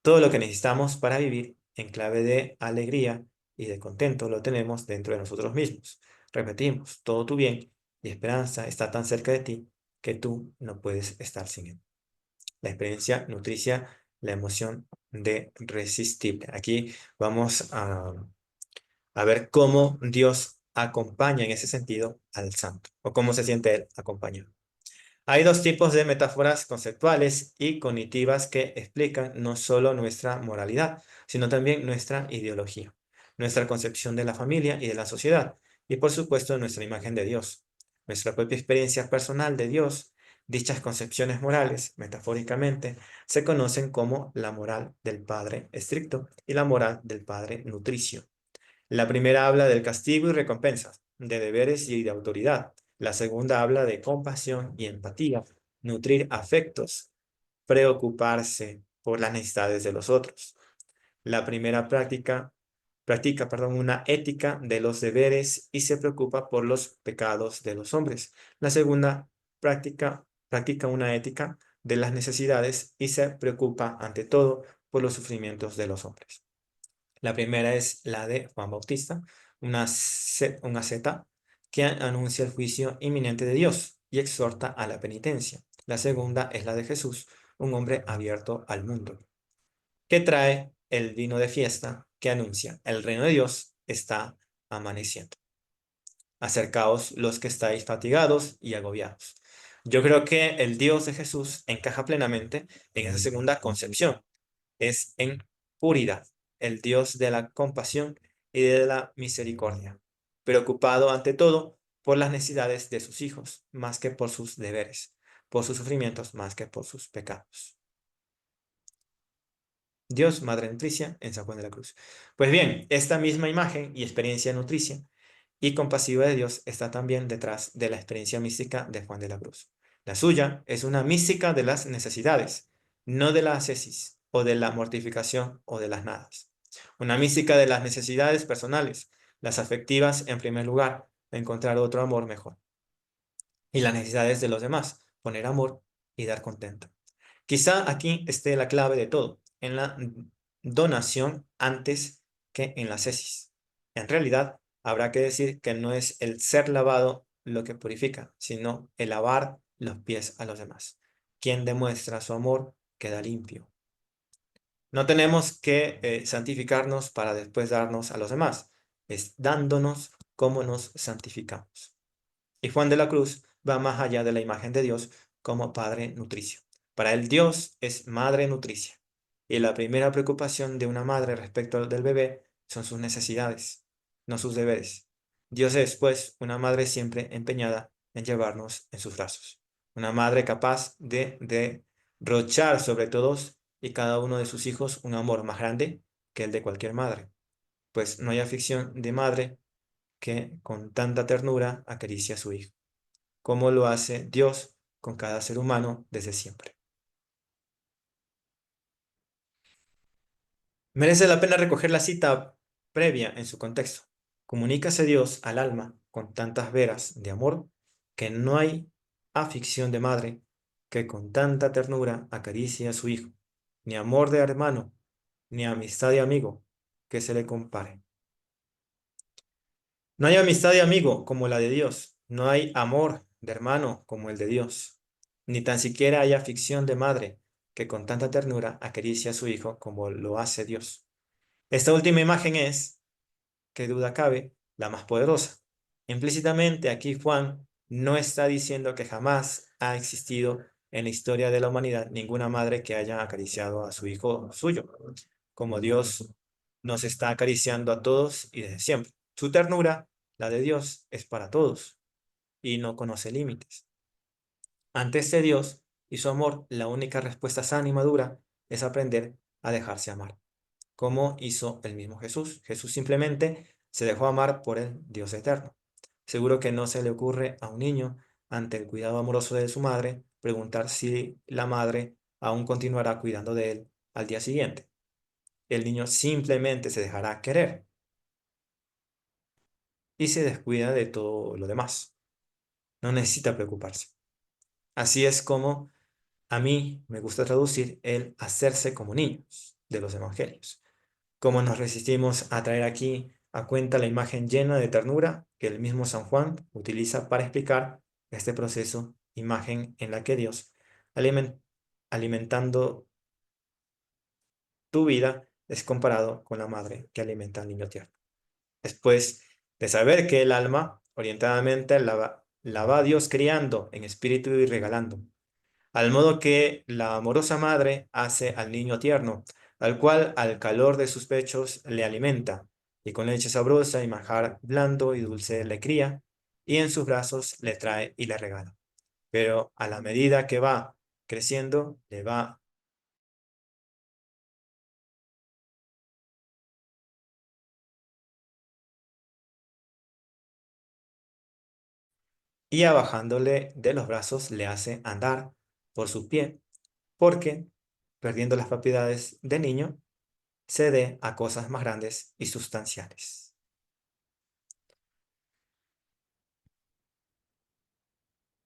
Todo lo que necesitamos para vivir en clave de alegría y de contento lo tenemos dentro de nosotros mismos. Repetimos, todo tu bien y esperanza está tan cerca de ti que tú no puedes estar sin él. La experiencia nutricia la emoción de resistible. Aquí vamos a ver cómo Dios acompaña en ese sentido al santo, o cómo se siente él acompañado. Hay dos tipos de metáforas conceptuales y cognitivas que explican no solo nuestra moralidad, sino también nuestra ideología, nuestra concepción de la familia y de la sociedad, y por supuesto nuestra imagen de Dios, nuestra propia experiencia personal de Dios. Dichas concepciones morales, metafóricamente, se conocen como la moral del Padre estricto y la moral del Padre nutricio. La primera habla del castigo y recompensas, de deberes y de autoridad. La segunda habla de compasión y empatía, nutrir afectos, preocuparse por las necesidades de los otros. La primera practica una ética de los deberes y se preocupa por los pecados de los hombres. La segunda practica una ética de las necesidades y se preocupa ante todo por los sufrimientos de los hombres. La primera es la de Juan Bautista, una seta que anuncia el juicio inminente de Dios y exhorta a la penitencia. La segunda es la de Jesús, un hombre abierto al mundo, que trae el vino de fiesta que anuncia el reino de Dios está amaneciendo. Acercaos los que estáis fatigados y agobiados. Yo creo que el Dios de Jesús encaja plenamente en esa segunda concepción. Es en puridad, el Dios de la compasión y de la misericordia, preocupado ante todo por las necesidades de sus hijos, más que por sus deberes, por sus sufrimientos, más que por sus pecados. Dios, Madre Nutricia, en San Juan de la Cruz. Pues bien, esta misma imagen y experiencia nutricia y compasiva de Dios está también detrás de la experiencia mística de Juan de la Cruz. La suya es una mística de las necesidades, no de la ascesis o de la mortificación o de las nadas. Una mística de las necesidades personales, las afectivas en primer lugar, encontrar otro amor mejor. Y las necesidades de los demás, poner amor y dar contento. Quizá aquí esté la clave de todo, en la donación antes que en la cesis. En realidad, habrá que decir que no es el ser lavado lo que purifica, sino el lavar los pies a los demás. Quien demuestra su amor queda limpio. No tenemos que santificarnos para después darnos a los demás. Es dándonos como nos santificamos. Y Juan de la Cruz va más allá de la imagen de Dios como Padre nutricio. Para él Dios es Madre nutricia. Y la primera preocupación de una madre respecto del bebé son sus necesidades, no sus deberes. Dios es, pues, una madre siempre empeñada en llevarnos en sus brazos. Una madre capaz de derrochar sobre todos y cada uno de sus hijos un amor más grande que el de cualquier madre. Pues no hay aflicción de madre que con tanta ternura acaricia a su hijo, como lo hace Dios con cada ser humano desde siempre. Merece la pena recoger la cita previa en su contexto. Comunícase Dios al alma con tantas veras de amor que no hay aflicción de madre que con tanta ternura acaricie a su hijo, ni amor de hermano, ni amistad de amigo que se le compare. No hay amistad de amigo como la de Dios, no hay amor de hermano como el de Dios, ni tan siquiera hay aflicción de madre que con tanta ternura acaricia a su hijo como lo hace Dios. Esta última imagen es, qué duda cabe, la más poderosa. Implícitamente aquí Juan no está diciendo que jamás ha existido en la historia de la humanidad ninguna madre que haya acariciado a su hijo suyo, como Dios nos está acariciando a todos y desde siempre. Su ternura, la de Dios, es para todos y no conoce límites. Ante este Dios y su amor, la única respuesta sana y madura es aprender a dejarse amar, como hizo el mismo Jesús. Jesús simplemente se dejó amar por el Dios eterno. Seguro que no se le ocurre a un niño, ante el cuidado amoroso de su madre, preguntar si la madre aún continuará cuidando de él al día siguiente. El niño simplemente se dejará querer y se descuida de todo lo demás. No necesita preocuparse. Así es como a mí me gusta traducir el hacerse como niños de los evangelios. Cómo nos resistimos a traer aquí a cuenta la imagen llena de ternura que el mismo San Juan utiliza para explicar este proceso, imagen en la que Dios, alimentando tu vida, es comparado con la madre que alimenta al niño tierno. Después de saber que el alma, orientadamente, la va Dios criando en espíritu y regalando, al modo que la amorosa madre hace al niño tierno, al cual al calor de sus pechos le alimenta, y con leche sabrosa y manjar blando y dulce le cría, y en sus brazos le trae y le regala. Pero a la medida que va creciendo, le va y bajándole de los brazos le hace andar por su pie, porque, perdiendo las propiedades de niño, cede a cosas más grandes y sustanciales.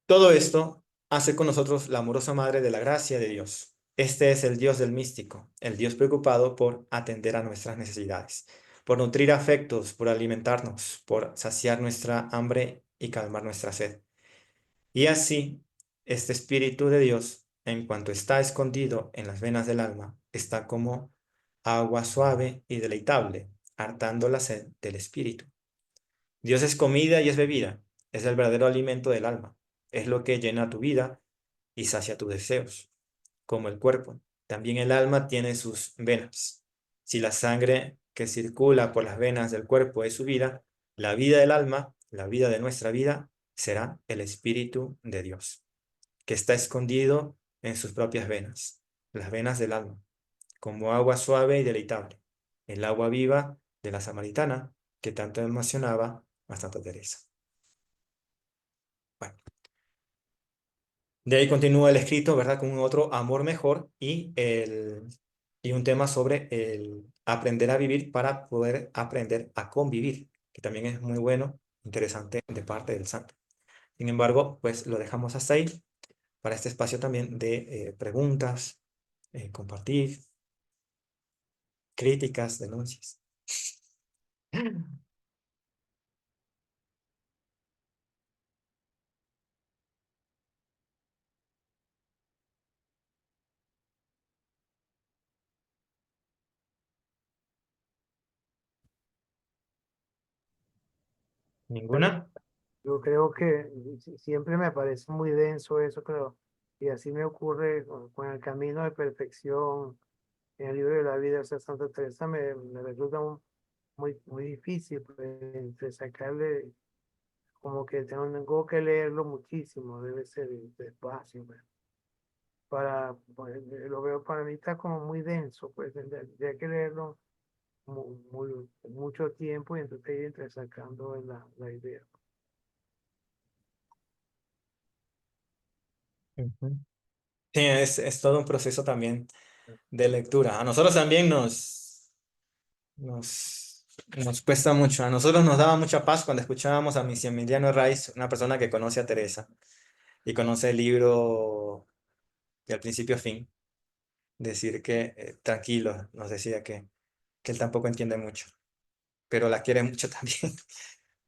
Todo esto hace con nosotros la amorosa Madre de la gracia de Dios. Este es el Dios del místico, el Dios preocupado por atender a nuestras necesidades, por nutrir afectos, por alimentarnos, por saciar nuestra hambre y calmar nuestra sed. Y así, este Espíritu de Dios, en cuanto está escondido en las venas del alma, está como agua suave y deleitable, hartando la sed del Espíritu. Dios es comida y es bebida, es el verdadero alimento del alma, es lo que llena tu vida y sacia tus deseos, como el cuerpo. También el alma tiene sus venas. Si la sangre que circula por las venas del cuerpo es su vida, la vida del alma, la vida de nuestra vida, será el Espíritu de Dios, que está escondido en sus propias venas, las venas del alma, como agua suave y deleitable, el agua viva de la samaritana que tanto emocionaba a Santa Teresa. Bueno, de ahí continúa el escrito, ¿verdad? Con otro amor mejor y un tema sobre el aprender a vivir para poder aprender a convivir, que también es muy bueno, interesante de parte del santo. Sin embargo, pues lo dejamos hasta ahí para este espacio también de preguntas, compartir. críticas, denuncias. ¿Ninguna? Yo creo que siempre me parece muy denso eso, creo, y así me ocurre con el camino de perfección en el libro de la vida. O sea, Santa Teresa me resulta muy difícil, pues, entre sacarle, como que tengo que leerlo muchísimo, debe ser despacio, pues, pues, lo veo para mí está como muy denso, pues tendría que leerlo mucho tiempo y entonces ir entre sacando la idea. Ujú. Sí, es todo un proceso también de lectura. A nosotros también nos cuesta mucho. A nosotros nos daba mucha paz cuando escuchábamos a Maximiliano Reis, una persona que conoce a Teresa y conoce el libro de al principio a fin, decir que tranquilo, nos decía que él tampoco entiende mucho, pero la quiere mucho también,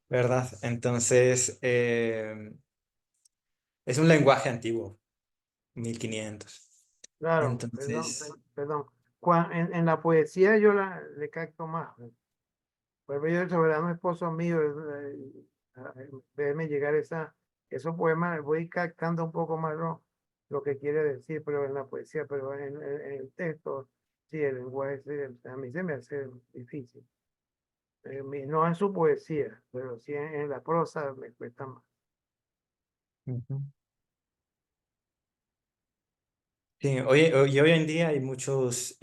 ¿verdad? Entonces, es un lenguaje antiguo, 1500. Claro, Entonces, perdón. En la poesía yo le capto más. Por ejemplo, yo el soberano esposo mío, verme llegar esos poemas, voy captando un poco más lo que quiere decir, pero en la poesía, pero en el texto, sí, el lenguaje a mí se me hace difícil. No en su poesía, pero sí en la prosa me cuesta más. ujú. Sí, y hoy en día hay muchos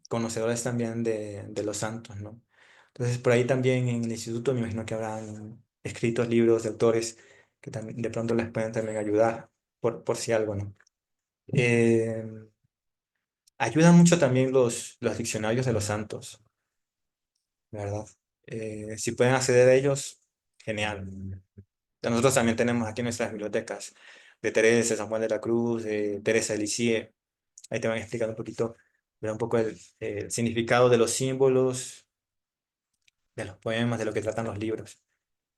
conocedores también de los santos, ¿no? Entonces, por ahí también en el instituto me imagino que habrán escritos libros de autores que también de pronto les pueden también ayudar, por si algo, ¿no? Eh, Ayudan mucho también los diccionarios de los santos, ¿verdad? Si pueden acceder a ellos, genial. Nosotros también tenemos aquí nuestras bibliotecas de Teresa, San Juan de la Cruz, de Teresa de Lisieux. Ahí te van explicando un poquito, ¿verdad? Un poco el significado de los símbolos, de los poemas, de lo que tratan los libros.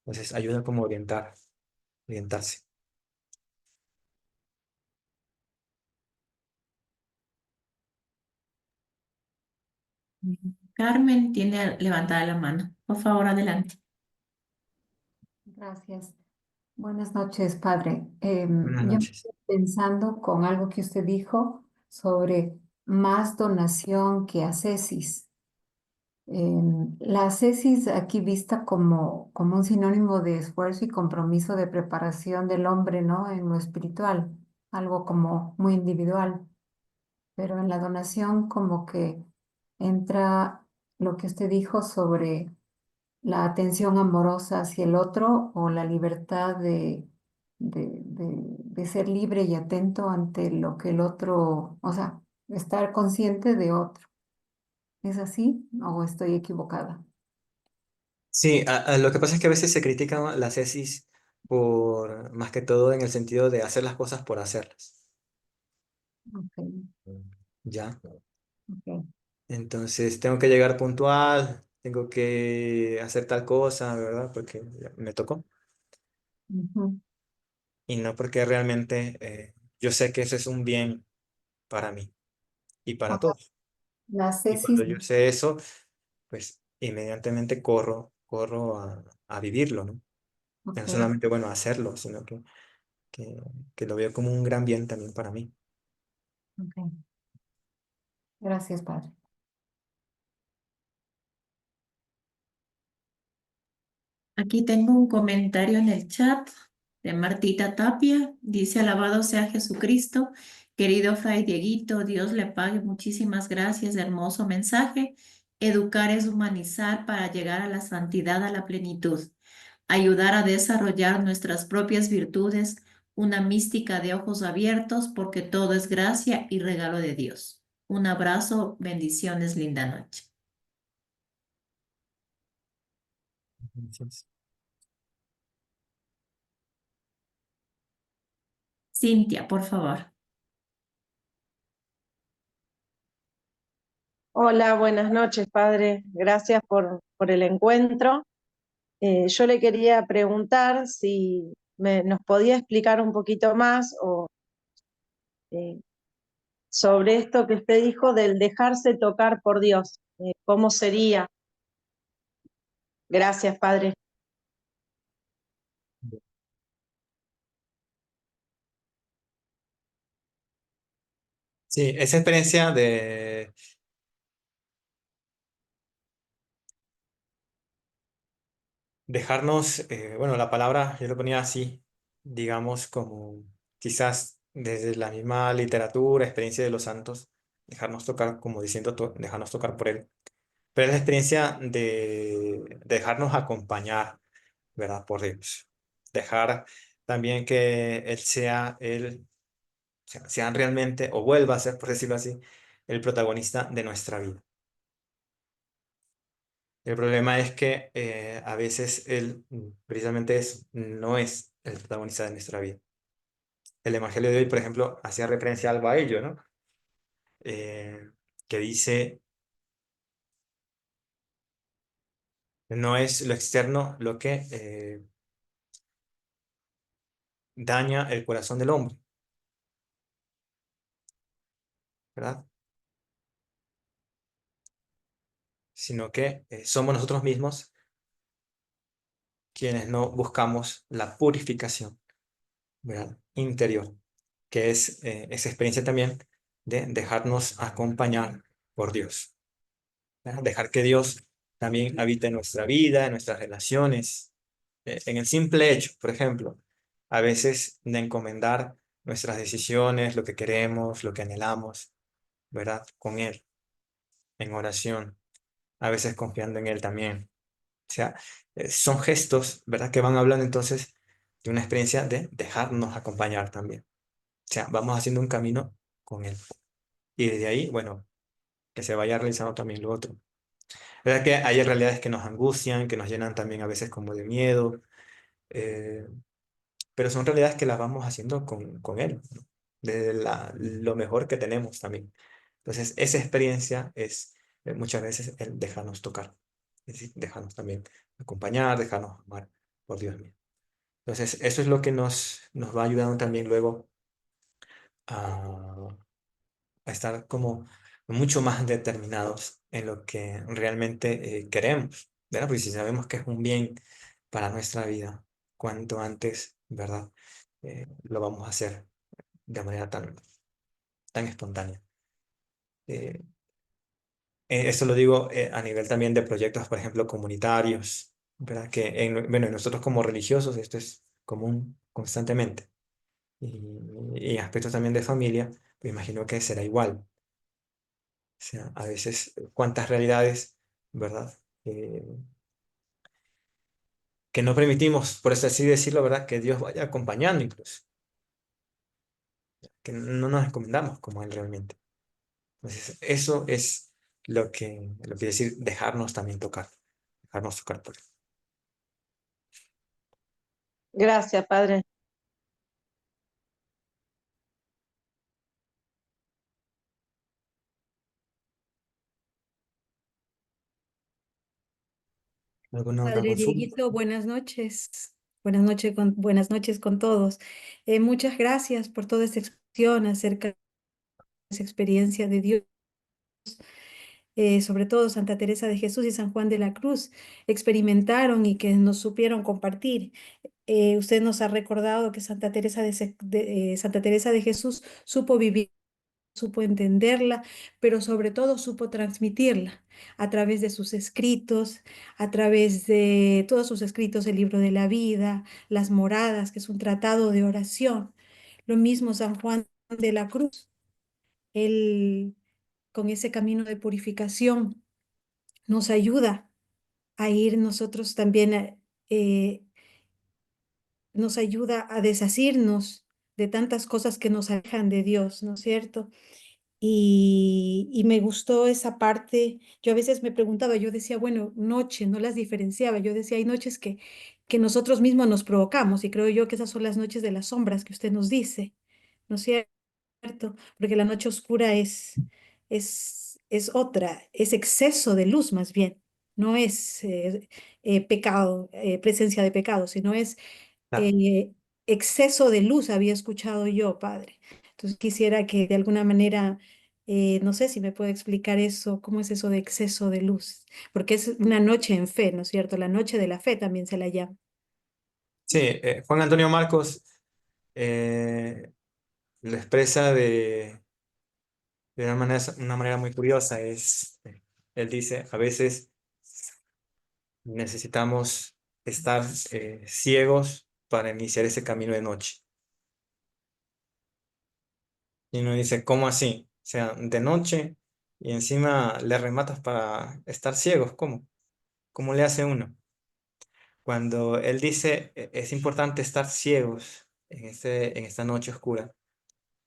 Entonces ayuda como a orientarse. Carmen tiene levantada la mano. Por favor, adelante. Gracias. Buenas noches, padre. Buenas Yo me noches. estoy pensando con algo que usted dijo sobre más donación que ascesis. La ascesis aquí vista como un sinónimo de esfuerzo y compromiso de preparación del hombre, ¿no? En lo espiritual, algo como muy individual, pero en la donación como que entra lo que usted dijo sobre la atención amorosa hacia el otro o la libertad de ser libre y atento ante lo que el otro, o sea, estar consciente de otro. ¿Es así o estoy equivocada? Sí, lo que pasa es que a veces se critica la tesis por, más que todo en el sentido de hacer las cosas por hacerlas. Ok, ¿Ya? ok. Entonces tengo que llegar puntual, tengo que hacer tal cosa, ¿verdad? Porque me tocó. Ujú. Y no porque realmente yo sé que ese es un bien para mí y O para sea, todos. la Y cuando ascesis, yo sé eso, pues inmediatamente corro a vivirlo, ¿no? Y no ok, solamente, bueno, hacerlo, sino que, que lo veo como un gran bien también para mí. ok. Gracias, padre. Aquí tengo un comentario en el chat de Martita Tapia. Dice, alabado sea Jesucristo. Querido Fray Dieguito, Dios le pague. Muchísimas gracias. Hermoso mensaje. Educar es humanizar para llegar a la santidad, a la plenitud. Ayudar a desarrollar nuestras propias virtudes, una mística de ojos abiertos, porque todo es gracia y regalo de Dios. Un abrazo, bendiciones, linda noche. Gracias. Cintia, por favor. Hola, buenas noches, padre. Gracias por el encuentro. Yo le quería preguntar si nos podía explicar un poquito más eh, sobre esto que usted dijo del dejarse tocar por Dios. ¿Cómo sería? Gracias, padre. Sí, esa experiencia de dejarnos, bueno, la palabra yo lo ponía así, digamos, como quizás desde la misma literatura, experiencia de los santos, dejarnos tocar, como diciendo, dejarnos tocar por Él. Pero es la experiencia de dejarnos acompañar, ¿verdad? Por Dios. Dejar también que Él sea Él, sean realmente, o vuelva a ser, por decirlo así, el protagonista de nuestra vida. El problema es que a veces Él, precisamente no es el protagonista de nuestra vida. El Evangelio de hoy, por ejemplo, hacía referencia algo a ello, ¿no? Eh, que dice, no es lo externo lo que daña el corazón del hombre, ¿verdad? Sino que somos nosotros mismos quienes no buscamos la purificación, ¿verdad? Interior, que es esa experiencia también de dejarnos acompañar por Dios, ¿verdad? Dejar que Dios también habite en nuestra vida, en nuestras relaciones, en el simple hecho, por ejemplo, a veces de encomendar nuestras decisiones, lo que queremos, lo que anhelamos, ¿verdad? Con Él, en oración, a veces confiando en Él también. O sea, son gestos, ¿verdad? Que van hablando entonces de una experiencia de dejarnos acompañar también. O sea, vamos haciendo un camino con Él. Y desde ahí, bueno, que se vaya realizando también lo otro. ¿Verdad que hay realidades que nos angustian, que nos llenan también a veces como de miedo? eh, pero son realidades que las vamos haciendo con Él, ¿no? De lo mejor que tenemos también. Entonces, esa experiencia es muchas veces el dejarnos tocar, es decir, dejarnos también acompañar, dejarnos amar por Dios mío. Entonces, eso es lo que nos va ayudando también luego a, a estar como mucho más determinados en lo que realmente queremos, ¿verdad? Porque si sabemos que es un bien para nuestra vida, cuanto antes, ¿verdad? Lo vamos a hacer de manera tan espontánea. Eh, Esto lo digo a nivel también de proyectos, por ejemplo, comunitarios, ¿verdad? Que bueno, en nosotros como religiosos esto es común constantemente. Y en aspectos también de familia, me imagino que será igual. O sea, a veces cuántas realidades, ¿verdad? Que no permitimos, por eso así decirlo, ¿verdad? Que Dios vaya acompañando incluso, que no nos encomendamos como Él realmente. Entonces, eso es lo que decir dejarnos también tocar, dejarnos tocar por Él. Gracias, padre. ¿Alguna otra Padre consulta? Dieguito, buenas noches. Buenas noches con todos. Muchas gracias por toda esta explicación acerca de esa experiencia de Dios, sobre todo Santa Teresa de Jesús y San Juan de la Cruz experimentaron y que nos supieron compartir. Usted nos ha recordado que Santa Teresa de Jesús supo vivir, supo entenderla, pero sobre todo supo transmitirla a través de sus escritos, a través de todos sus escritos, el libro de la vida, las moradas, que es un tratado de oración. Lo mismo San Juan de la Cruz, él con ese camino de purificación nos ayuda a ir nosotros también, eh, nos ayuda a desasirnos de tantas cosas que nos alejan de Dios, ¿no es cierto? Y me gustó esa parte. Yo a veces me preguntaba, yo decía, bueno, noche, no las diferenciaba. Yo decía, hay noches que nosotros mismos nos provocamos y creo yo que esas son las noches de las sombras que usted nos dice, ¿no es cierto? Porque la noche oscura es otra, es exceso de luz más bien, no es pecado, presencia de pecado, sino es Claro. exceso de luz, había escuchado yo, Padre. Entonces quisiera que de alguna manera, no sé si me puede explicar eso, cómo es eso de exceso de luz, porque es una noche en fe, ¿no es cierto? La noche de la fe también se la llama. Sí, Juan Antonio Marcos lo expresa de una manera muy curiosa. Él dice, a veces necesitamos estar ciegos para iniciar ese camino de noche. Y uno dice, ¿cómo así? O sea, de noche y encima le rematas para estar ciegos. ¿Cómo? ¿Cómo le hace uno? Cuando él dice, es importante estar ciegos en esta noche oscura,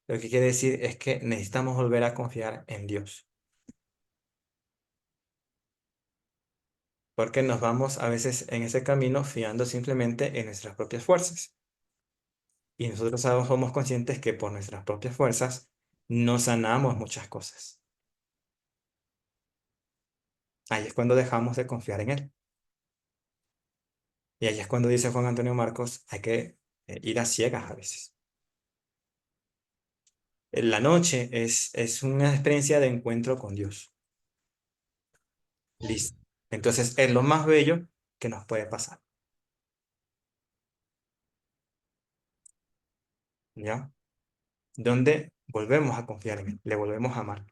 lo que quiere decir es que necesitamos volver a confiar en Dios. Porque nos vamos a veces en ese camino fiando simplemente en nuestras propias fuerzas. Y nosotros somos conscientes que por nuestras propias fuerzas no sanamos muchas cosas. Ahí es cuando dejamos de confiar en Él. Y ahí es cuando dice Juan Antonio Marcos, hay que ir a ciegas a veces. La noche es una experiencia de encuentro con Dios. Listo. Entonces es lo más bello que nos puede pasar. ¿Ya? Donde volvemos a confiar en Él, le volvemos a amar.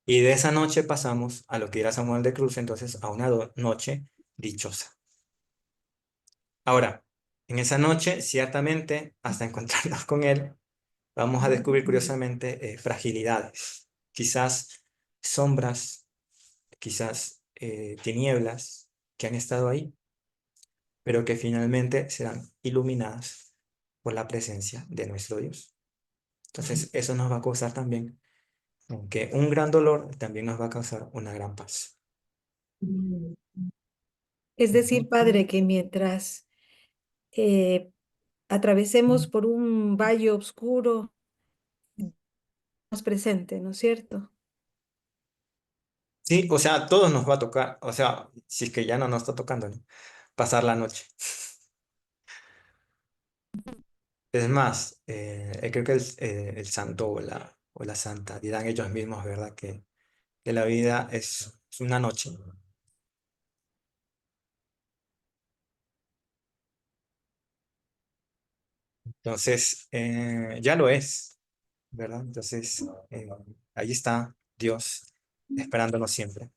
Y de esa noche pasamos a lo que era San Juan de Cruz, entonces a una noche dichosa. Ahora, en esa noche, ciertamente, hasta encontrarnos con Él, vamos a descubrir curiosamente fragilidades, quizás sombras, quizás tinieblas que han estado ahí, pero que finalmente serán iluminadas por la presencia de nuestro Dios. Entonces, eso nos va a causar también, aunque un gran dolor, también nos va a causar una gran paz. Es decir, Ujú. Padre, que mientras eh, atravesemos por un valle oscuro, nos presente, ¿no es cierto? Sí, o sea, a todos nos va a tocar, o sea, si es que ya no nos está tocando, ¿no? Pasar la noche. Es más, creo que el santo o la santa dirán ellos mismos, ¿verdad? Que la vida es una noche. Entonces, ya lo es, ¿verdad? Entonces, ahí está Dios esperándonos siempre.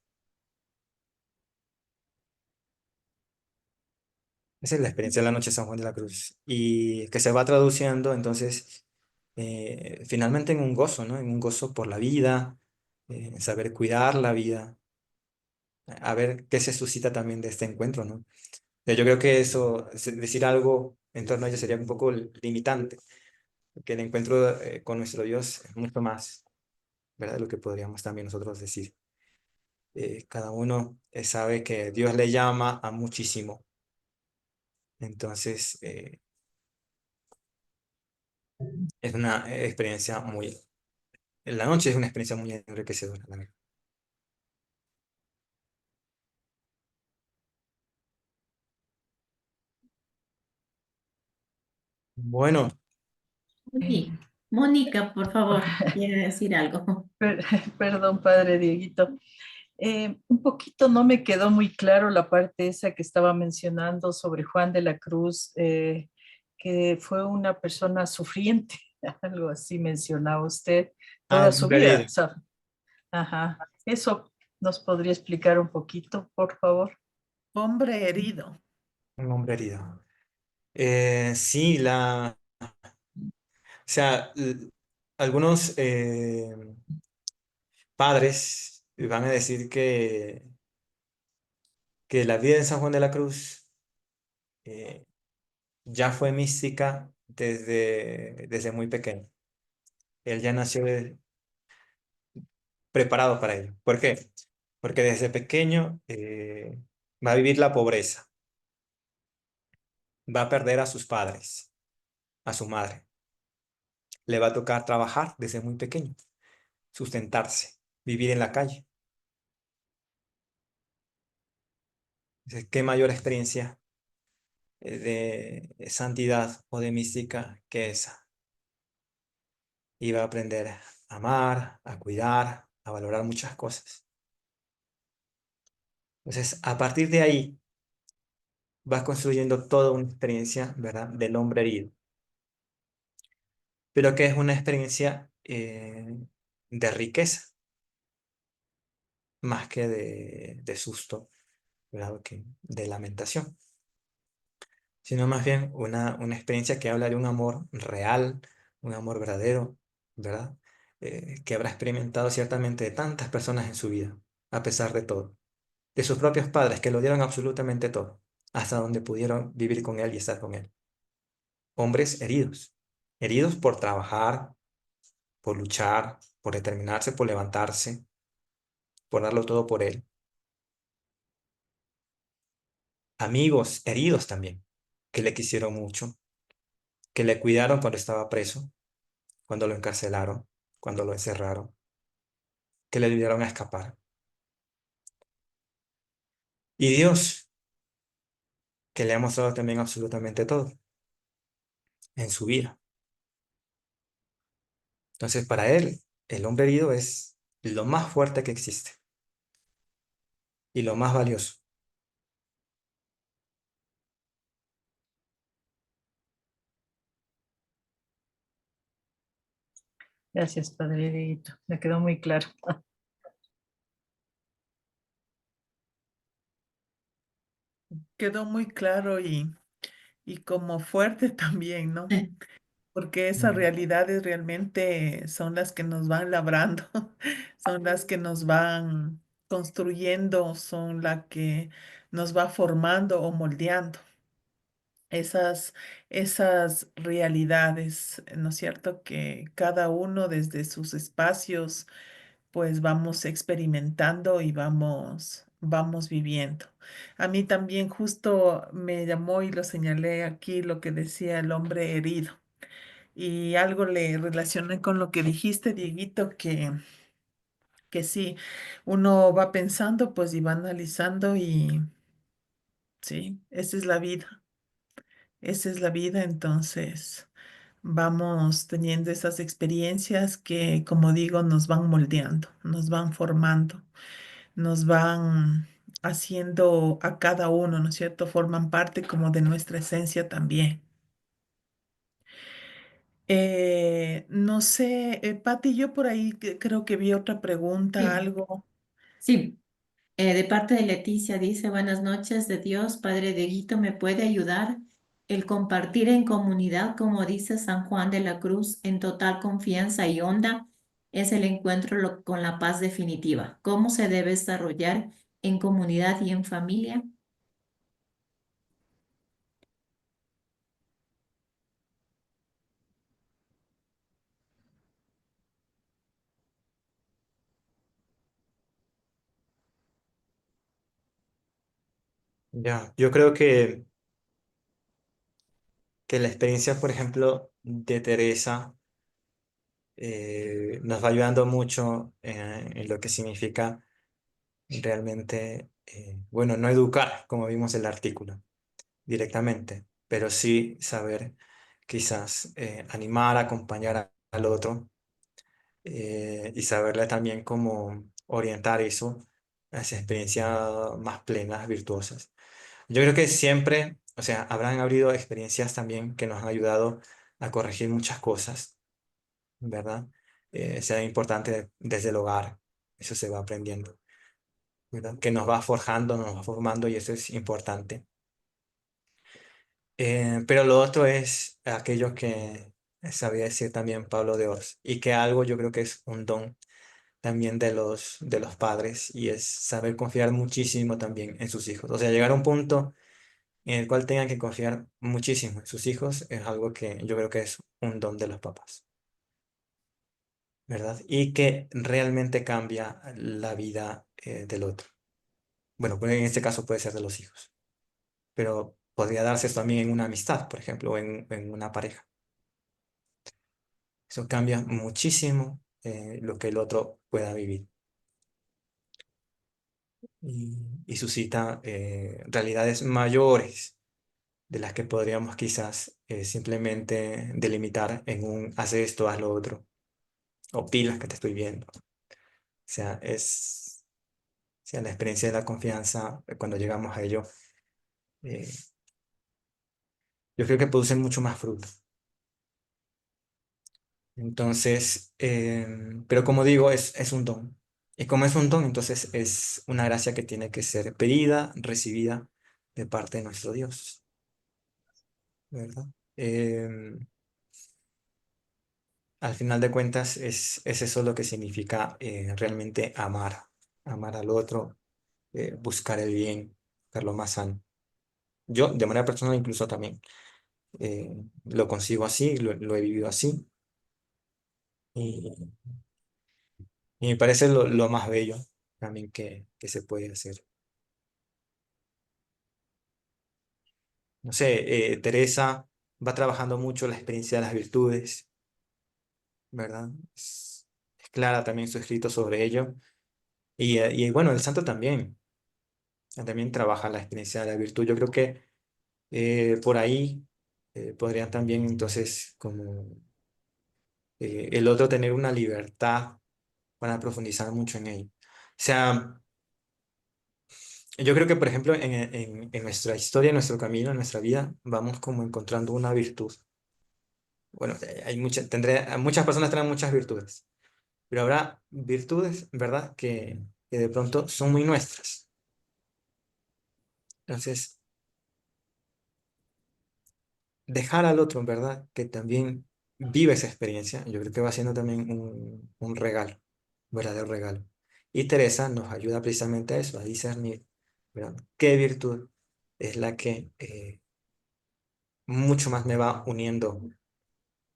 Esa es la experiencia de la noche de San Juan de la Cruz. Y que se va traduciendo, entonces, finalmente en un gozo, ¿no? En un gozo por la vida, en saber cuidar la vida, a ver qué se suscita también de este encuentro, ¿no? Yo creo que eso, decir algo en torno a ello sería un poco limitante, porque el encuentro con nuestro Dios es mucho más, ¿verdad? De lo que podríamos también nosotros decir. Cada uno sabe que Dios le llama a muchísimo. Entonces, es una experiencia muy, la noche es una experiencia muy enriquecedora, la verdad. Bueno, Sí. Mónica, por favor, quiere decir algo. Perdón, padre Dieguito. Un poquito no me quedó muy claro la parte esa que estaba mencionando sobre Juan de la Cruz, que fue una persona sufriente, algo así mencionaba usted, toda el su hombre vida. herido. Ajá. ¿Eso nos podría explicar un poquito, por favor? Hombre herido. Un hombre herido. Sí, o sea, algunos padres van a decir que la vida de San Juan de la Cruz eh, ya fue mística desde muy pequeño. Él ya nació preparado para ello. ¿Por qué? Porque desde pequeño va a vivir la pobreza, va a perder a sus padres, a su madre. Le va a tocar trabajar desde muy pequeño, sustentarse, vivir en la calle. Entonces, ¿qué mayor experiencia de santidad o de mística que esa? Iba a aprender a amar, a cuidar, a valorar muchas cosas. Entonces, a partir de ahí, vas construyendo toda una experiencia, ¿verdad?, del hombre herido. Pero que es una experiencia de riqueza, más que de susto, ¿verdad?, que de lamentación, sino más bien una experiencia que habla de un amor real, un amor verdadero, ¿verdad? Que habrá experimentado ciertamente de tantas personas en su vida, a pesar de todo. De sus propios padres, que lo dieron absolutamente todo, hasta donde pudieron vivir con él y estar con él. Hombres heridos, heridos por trabajar, por luchar, por determinarse, por levantarse, por darlo todo por él. Amigos heridos también, que le quisieron mucho, que le cuidaron cuando estaba preso, cuando lo encarcelaron, cuando lo encerraron, que le ayudaron a escapar. Y Dios, que le ha mostrado también absolutamente todo en su vida. Entonces, para él, el hombre herido es lo más fuerte que existe y lo más valioso. Gracias, Padre Dieguito. Me quedó muy claro. Quedó muy claro y como fuerte también, ¿no? Porque esas realidades realmente son las que nos van labrando, son las que nos van construyendo, son las que nos va formando o moldeando. Esas, esas realidades, ¿no es cierto? Que cada uno desde sus espacios, pues vamos experimentando y vamos viviendo. A mí también justo me llamó y lo señalé aquí lo que decía el hombre herido. Y algo le relacioné con lo que dijiste, Dieguito, que sí, uno va pensando, pues y va analizando y sí, esa es la vida, esa es la vida, entonces vamos teniendo esas experiencias que, como digo, nos van moldeando, nos van formando, nos van haciendo a cada uno, ¿no es cierto? Forman parte como de nuestra esencia también. No sé, Pati, yo por ahí creo que vi otra pregunta, Sí, algo. sí. De parte de Leticia dice, buenas noches de Dios, Padre Dieguito, ¿me puede ayudar? El compartir en comunidad, como dice San Juan de la Cruz, en total confianza y honda, es el encuentro con la paz definitiva. ¿Cómo se debe desarrollar en comunidad y en familia? Ya, yo creo que la experiencia, por ejemplo, de Teresa nos va ayudando mucho en lo que significa realmente, bueno, no educar, como vimos en el artículo, directamente, pero sí saber quizás animar, acompañar al otro y saberle también cómo orientar eso hacia experiencias más plenas, virtuosas. Yo creo que siempre, o sea, habrán habido experiencias también que nos han ayudado a corregir muchas cosas, ¿verdad? Sea importante desde el hogar, eso se va aprendiendo, ¿verdad? Que nos va forjando, nos va formando y eso es importante. Pero lo otro es aquello que sabía decir también Pablo de Oros y que algo yo creo que es un don también de los padres y es saber confiar muchísimo también en sus hijos. O sea, llegar a un punto en el cual tengan que confiar muchísimo en sus hijos es algo que yo creo que es un don de los papás, ¿verdad? Y que realmente cambia la vida del otro. Bueno, pues en este caso puede ser de los hijos, pero podría darse también en una amistad, por ejemplo, o en una pareja. Eso cambia muchísimo lo que el otro pueda vivir. y suscita realidades mayores de las que podríamos quizás simplemente delimitar en un haz esto, haz lo otro, o pilas que te estoy viendo. O sea, o sea, la experiencia de la confianza, cuando llegamos a ello, eh, yo creo que produce mucho más fruto. Entonces, pero como digo, es un don. Y como es un don, entonces es una gracia que tiene que ser pedida, recibida de parte de nuestro Dios, ¿verdad? Al final de cuentas, es eso lo que significa realmente amar, amar al otro, buscar el bien, buscar lo más sano. Yo, de manera personal, incluso también lo consigo así, lo he vivido así, y, y me parece lo más bello también que se puede hacer. No sé, Teresa va trabajando mucho la experiencia de las virtudes, ¿verdad? Es clara también su escrito sobre ello. Y bueno, el santo también. También trabaja la experiencia de la virtud. Yo creo que por ahí podrían también entonces como el otro tener una libertad para profundizar mucho en ello. O sea, yo creo que por ejemplo en nuestra historia, en nuestro camino, en nuestra vida, vamos como encontrando una virtud. Bueno, hay muchas personas tendrán muchas virtudes, pero habrá virtudes, ¿verdad? Que de pronto son muy nuestras. Entonces, dejar al otro, ¿verdad? Que también vive esa experiencia, yo creo que va siendo también un regalo, un verdadero regalo. Y Teresa nos ayuda precisamente a eso, a discernir, ¿verdad? ¿Qué virtud es la que mucho más me va uniendo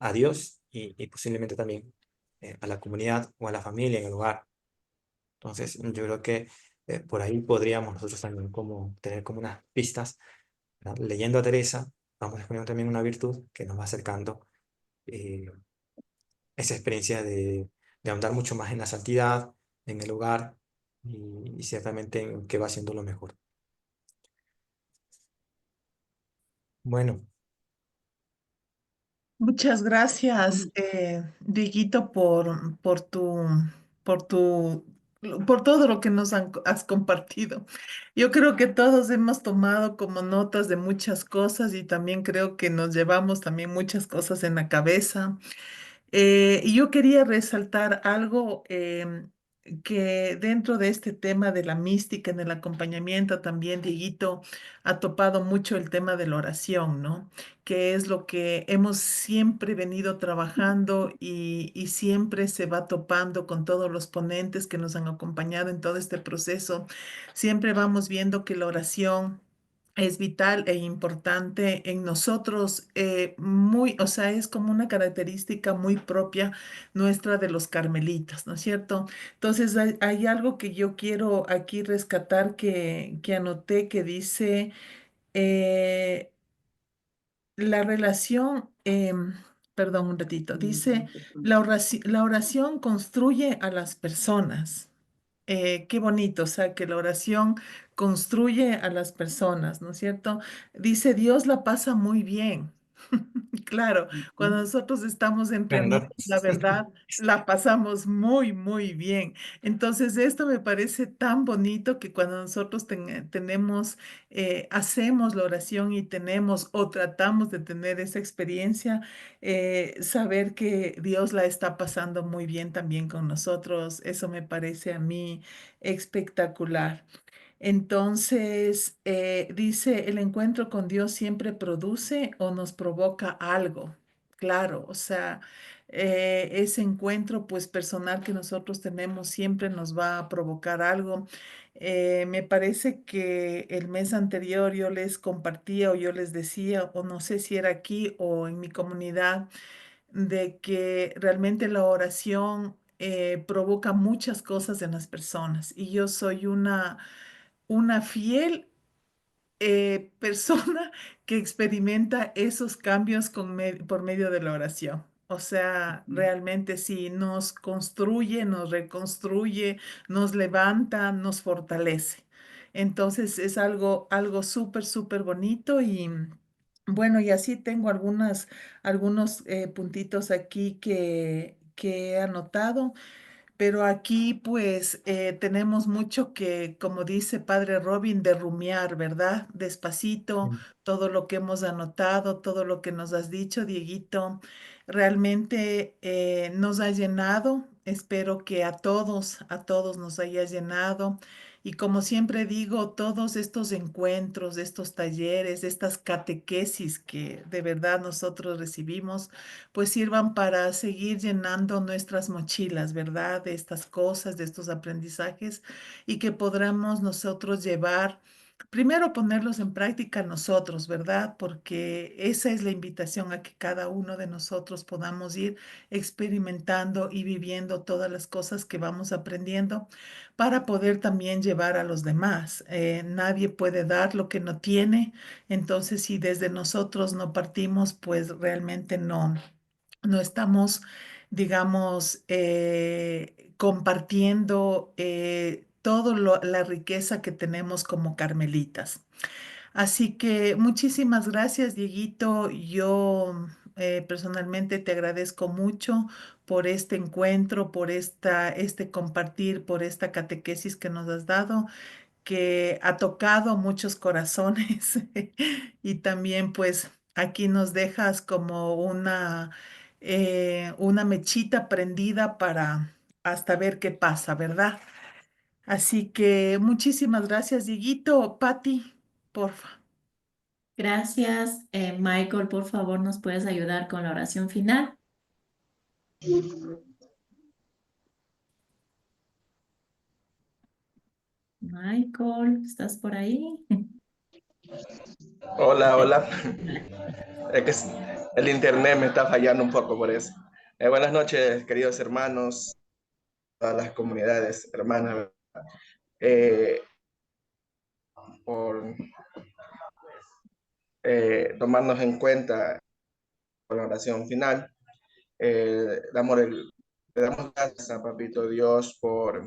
a Dios y posiblemente también a la comunidad o a la familia en el hogar? Entonces, yo creo que por ahí podríamos nosotros también como tener como unas pistas, ¿verdad? Leyendo a Teresa, vamos descubriendo también una virtud que nos va acercando eh, esa experiencia de ahondar mucho más en la santidad, en el hogar y ciertamente en que va siendo lo mejor. Bueno, Muchas gracias, Dieguito, por tu, por todo lo que has compartido. Yo creo que todos hemos tomado como notas de muchas cosas y también creo que nos llevamos también muchas cosas en la cabeza. Y yo quería resaltar algo que dentro de este tema de la mística en el acompañamiento también, Dieguito, ha topado mucho el tema de la oración, ¿no? Que es lo que hemos siempre venido trabajando y siempre se va topando con todos los ponentes que nos han acompañado en todo este proceso. Siempre vamos viendo que la oración es vital e importante en nosotros, o sea, es como una característica muy propia nuestra de los carmelitas, ¿no es cierto? Entonces, hay algo que yo quiero aquí rescatar que anoté que dice, eh, la relación, perdón, un ratito, dice, la oración construye a las personas. Qué bonito, o sea, que la oración construye a las personas, ¿no es cierto? Dice, Dios la pasa muy bien. Claro, cuando nosotros estamos entre amigos, ¿verdad? la verdad, la pasamos muy, muy bien. Entonces, esto me parece tan bonito que cuando nosotros hacemos la oración y tenemos o tratamos de tener esa experiencia, saber que Dios la está pasando muy bien también con nosotros, eso me parece a mí espectacular. Entonces, dice, el encuentro con Dios siempre produce o nos provoca algo. Claro, o sea, ese encuentro pues personal que nosotros tenemos siempre nos va a provocar algo. Me parece que el mes anterior yo les compartía o yo les decía, o no sé si era aquí o en mi comunidad, de que realmente la oración provoca muchas cosas en las personas y yo soy una fiel persona que experimenta esos cambios por medio de la oración. O sea, realmente sí, nos construye, nos reconstruye, nos levanta, nos fortalece. Entonces es algo súper, súper bonito y bueno, y así tengo algunos puntitos aquí que he anotado. Pero aquí pues tenemos mucho que, como dice Padre Robin, de rumiar, ¿verdad? Despacito, todo lo que hemos anotado, todo lo que nos has dicho, Dieguito, realmente nos ha llenado. Espero que a todos nos haya llenado. Y como siempre digo, todos estos encuentros, estos talleres, estas catequesis que de verdad nosotros recibimos, pues sirvan para seguir llenando nuestras mochilas, ¿verdad? De estas cosas, de estos aprendizajes y que podamos nosotros llevar, primero ponerlos en práctica nosotros, ¿verdad? Porque esa es la invitación a que cada uno de nosotros podamos ir experimentando y viviendo todas las cosas que vamos aprendiendo para poder también llevar a los demás. Nadie puede dar lo que no tiene, entonces si desde nosotros no partimos, pues realmente no estamos, digamos, compartiendo toda la riqueza que tenemos como carmelitas. Así que muchísimas gracias, Dieguito. Yo personalmente te agradezco mucho por este encuentro, por este compartir, por esta catequesis que nos has dado, que ha tocado muchos corazones y también pues aquí nos dejas como una mechita prendida para hasta ver qué pasa, ¿verdad? Así que muchísimas gracias, Dieguito. Patti, porfa. Gracias. Michael, por favor, ¿nos puedes ayudar con la oración final? Michael, ¿estás por ahí? Hola, hola. Hola. Es que el internet me está fallando un poco por eso. Buenas noches, queridos hermanos, todas las comunidades hermanas, eh, por tomarnos en cuenta con la oración final. Le damos gracias a Papito Dios por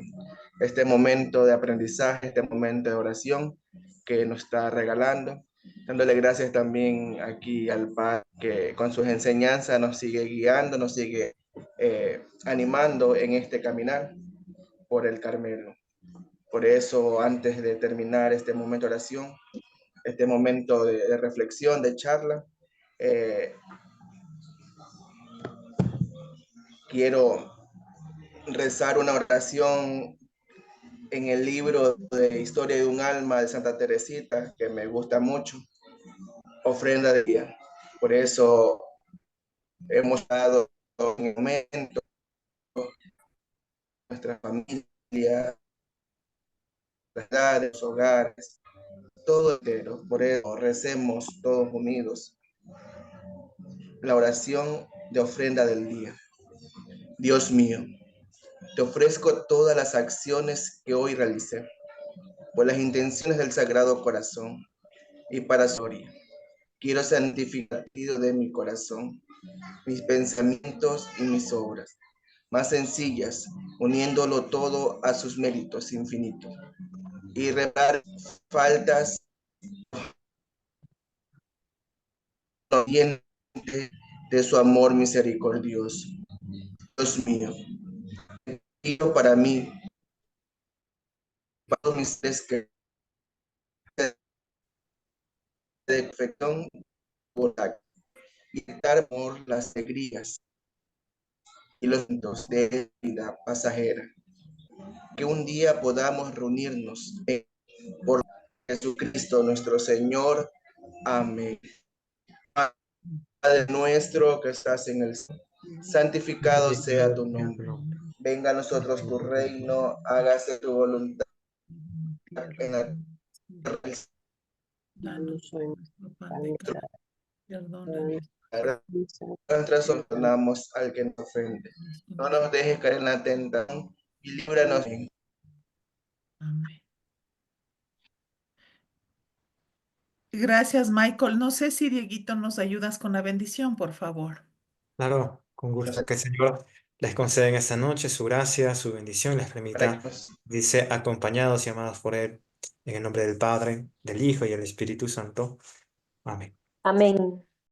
este momento de aprendizaje, este momento de oración que nos está regalando. Dándole gracias también aquí al Padre que con sus enseñanzas nos sigue guiando, nos sigue animando en este caminar por el Carmelo. Por eso, antes de terminar este momento de oración, este momento de reflexión, de charla, eh, quiero rezar una oración en el libro de Historia de un alma de Santa Teresita, que me gusta mucho, ofrenda de día. Por eso hemos dado un momento nuestra familia, los hogares, todo entero. Por eso recemos todos unidos la oración de ofrenda del día. Dios mío, te ofrezco todas las acciones que hoy realicé, por las intenciones del Sagrado Corazón y para su gloria. Quiero santificar de mi corazón, mis pensamientos y mis obras, más sencillas, uniéndolo todo a sus méritos infinitos, y reparar faltas de su amor misericordioso. Dios mío, pido para mí, para mis seres que de perfección y dar por las alegrías y los momentos de vida pasajera. Que un día podamos reunirnos por Jesucristo nuestro Señor. Amén. Padre nuestro que estás en el cielo, santificado sea tu nombre. Venga a nosotros tu reino, hágase tu voluntad en la Danos hoy nuestro pan de cada día. Perdónanos tierra. Nosotros ordenamos al que nos ofende. No nos dejes caer en la tentación y líbranos. Amén. Gracias, Michael. No sé si Dieguito nos ayudas con la bendición, por favor. Claro, Con gusto, que el Señor les conceda en esta noche su gracia, su bendición, y les permita, dice, acompañados y amados por Él, en el nombre del Padre, del Hijo y del Espíritu Santo. Amén. Amén.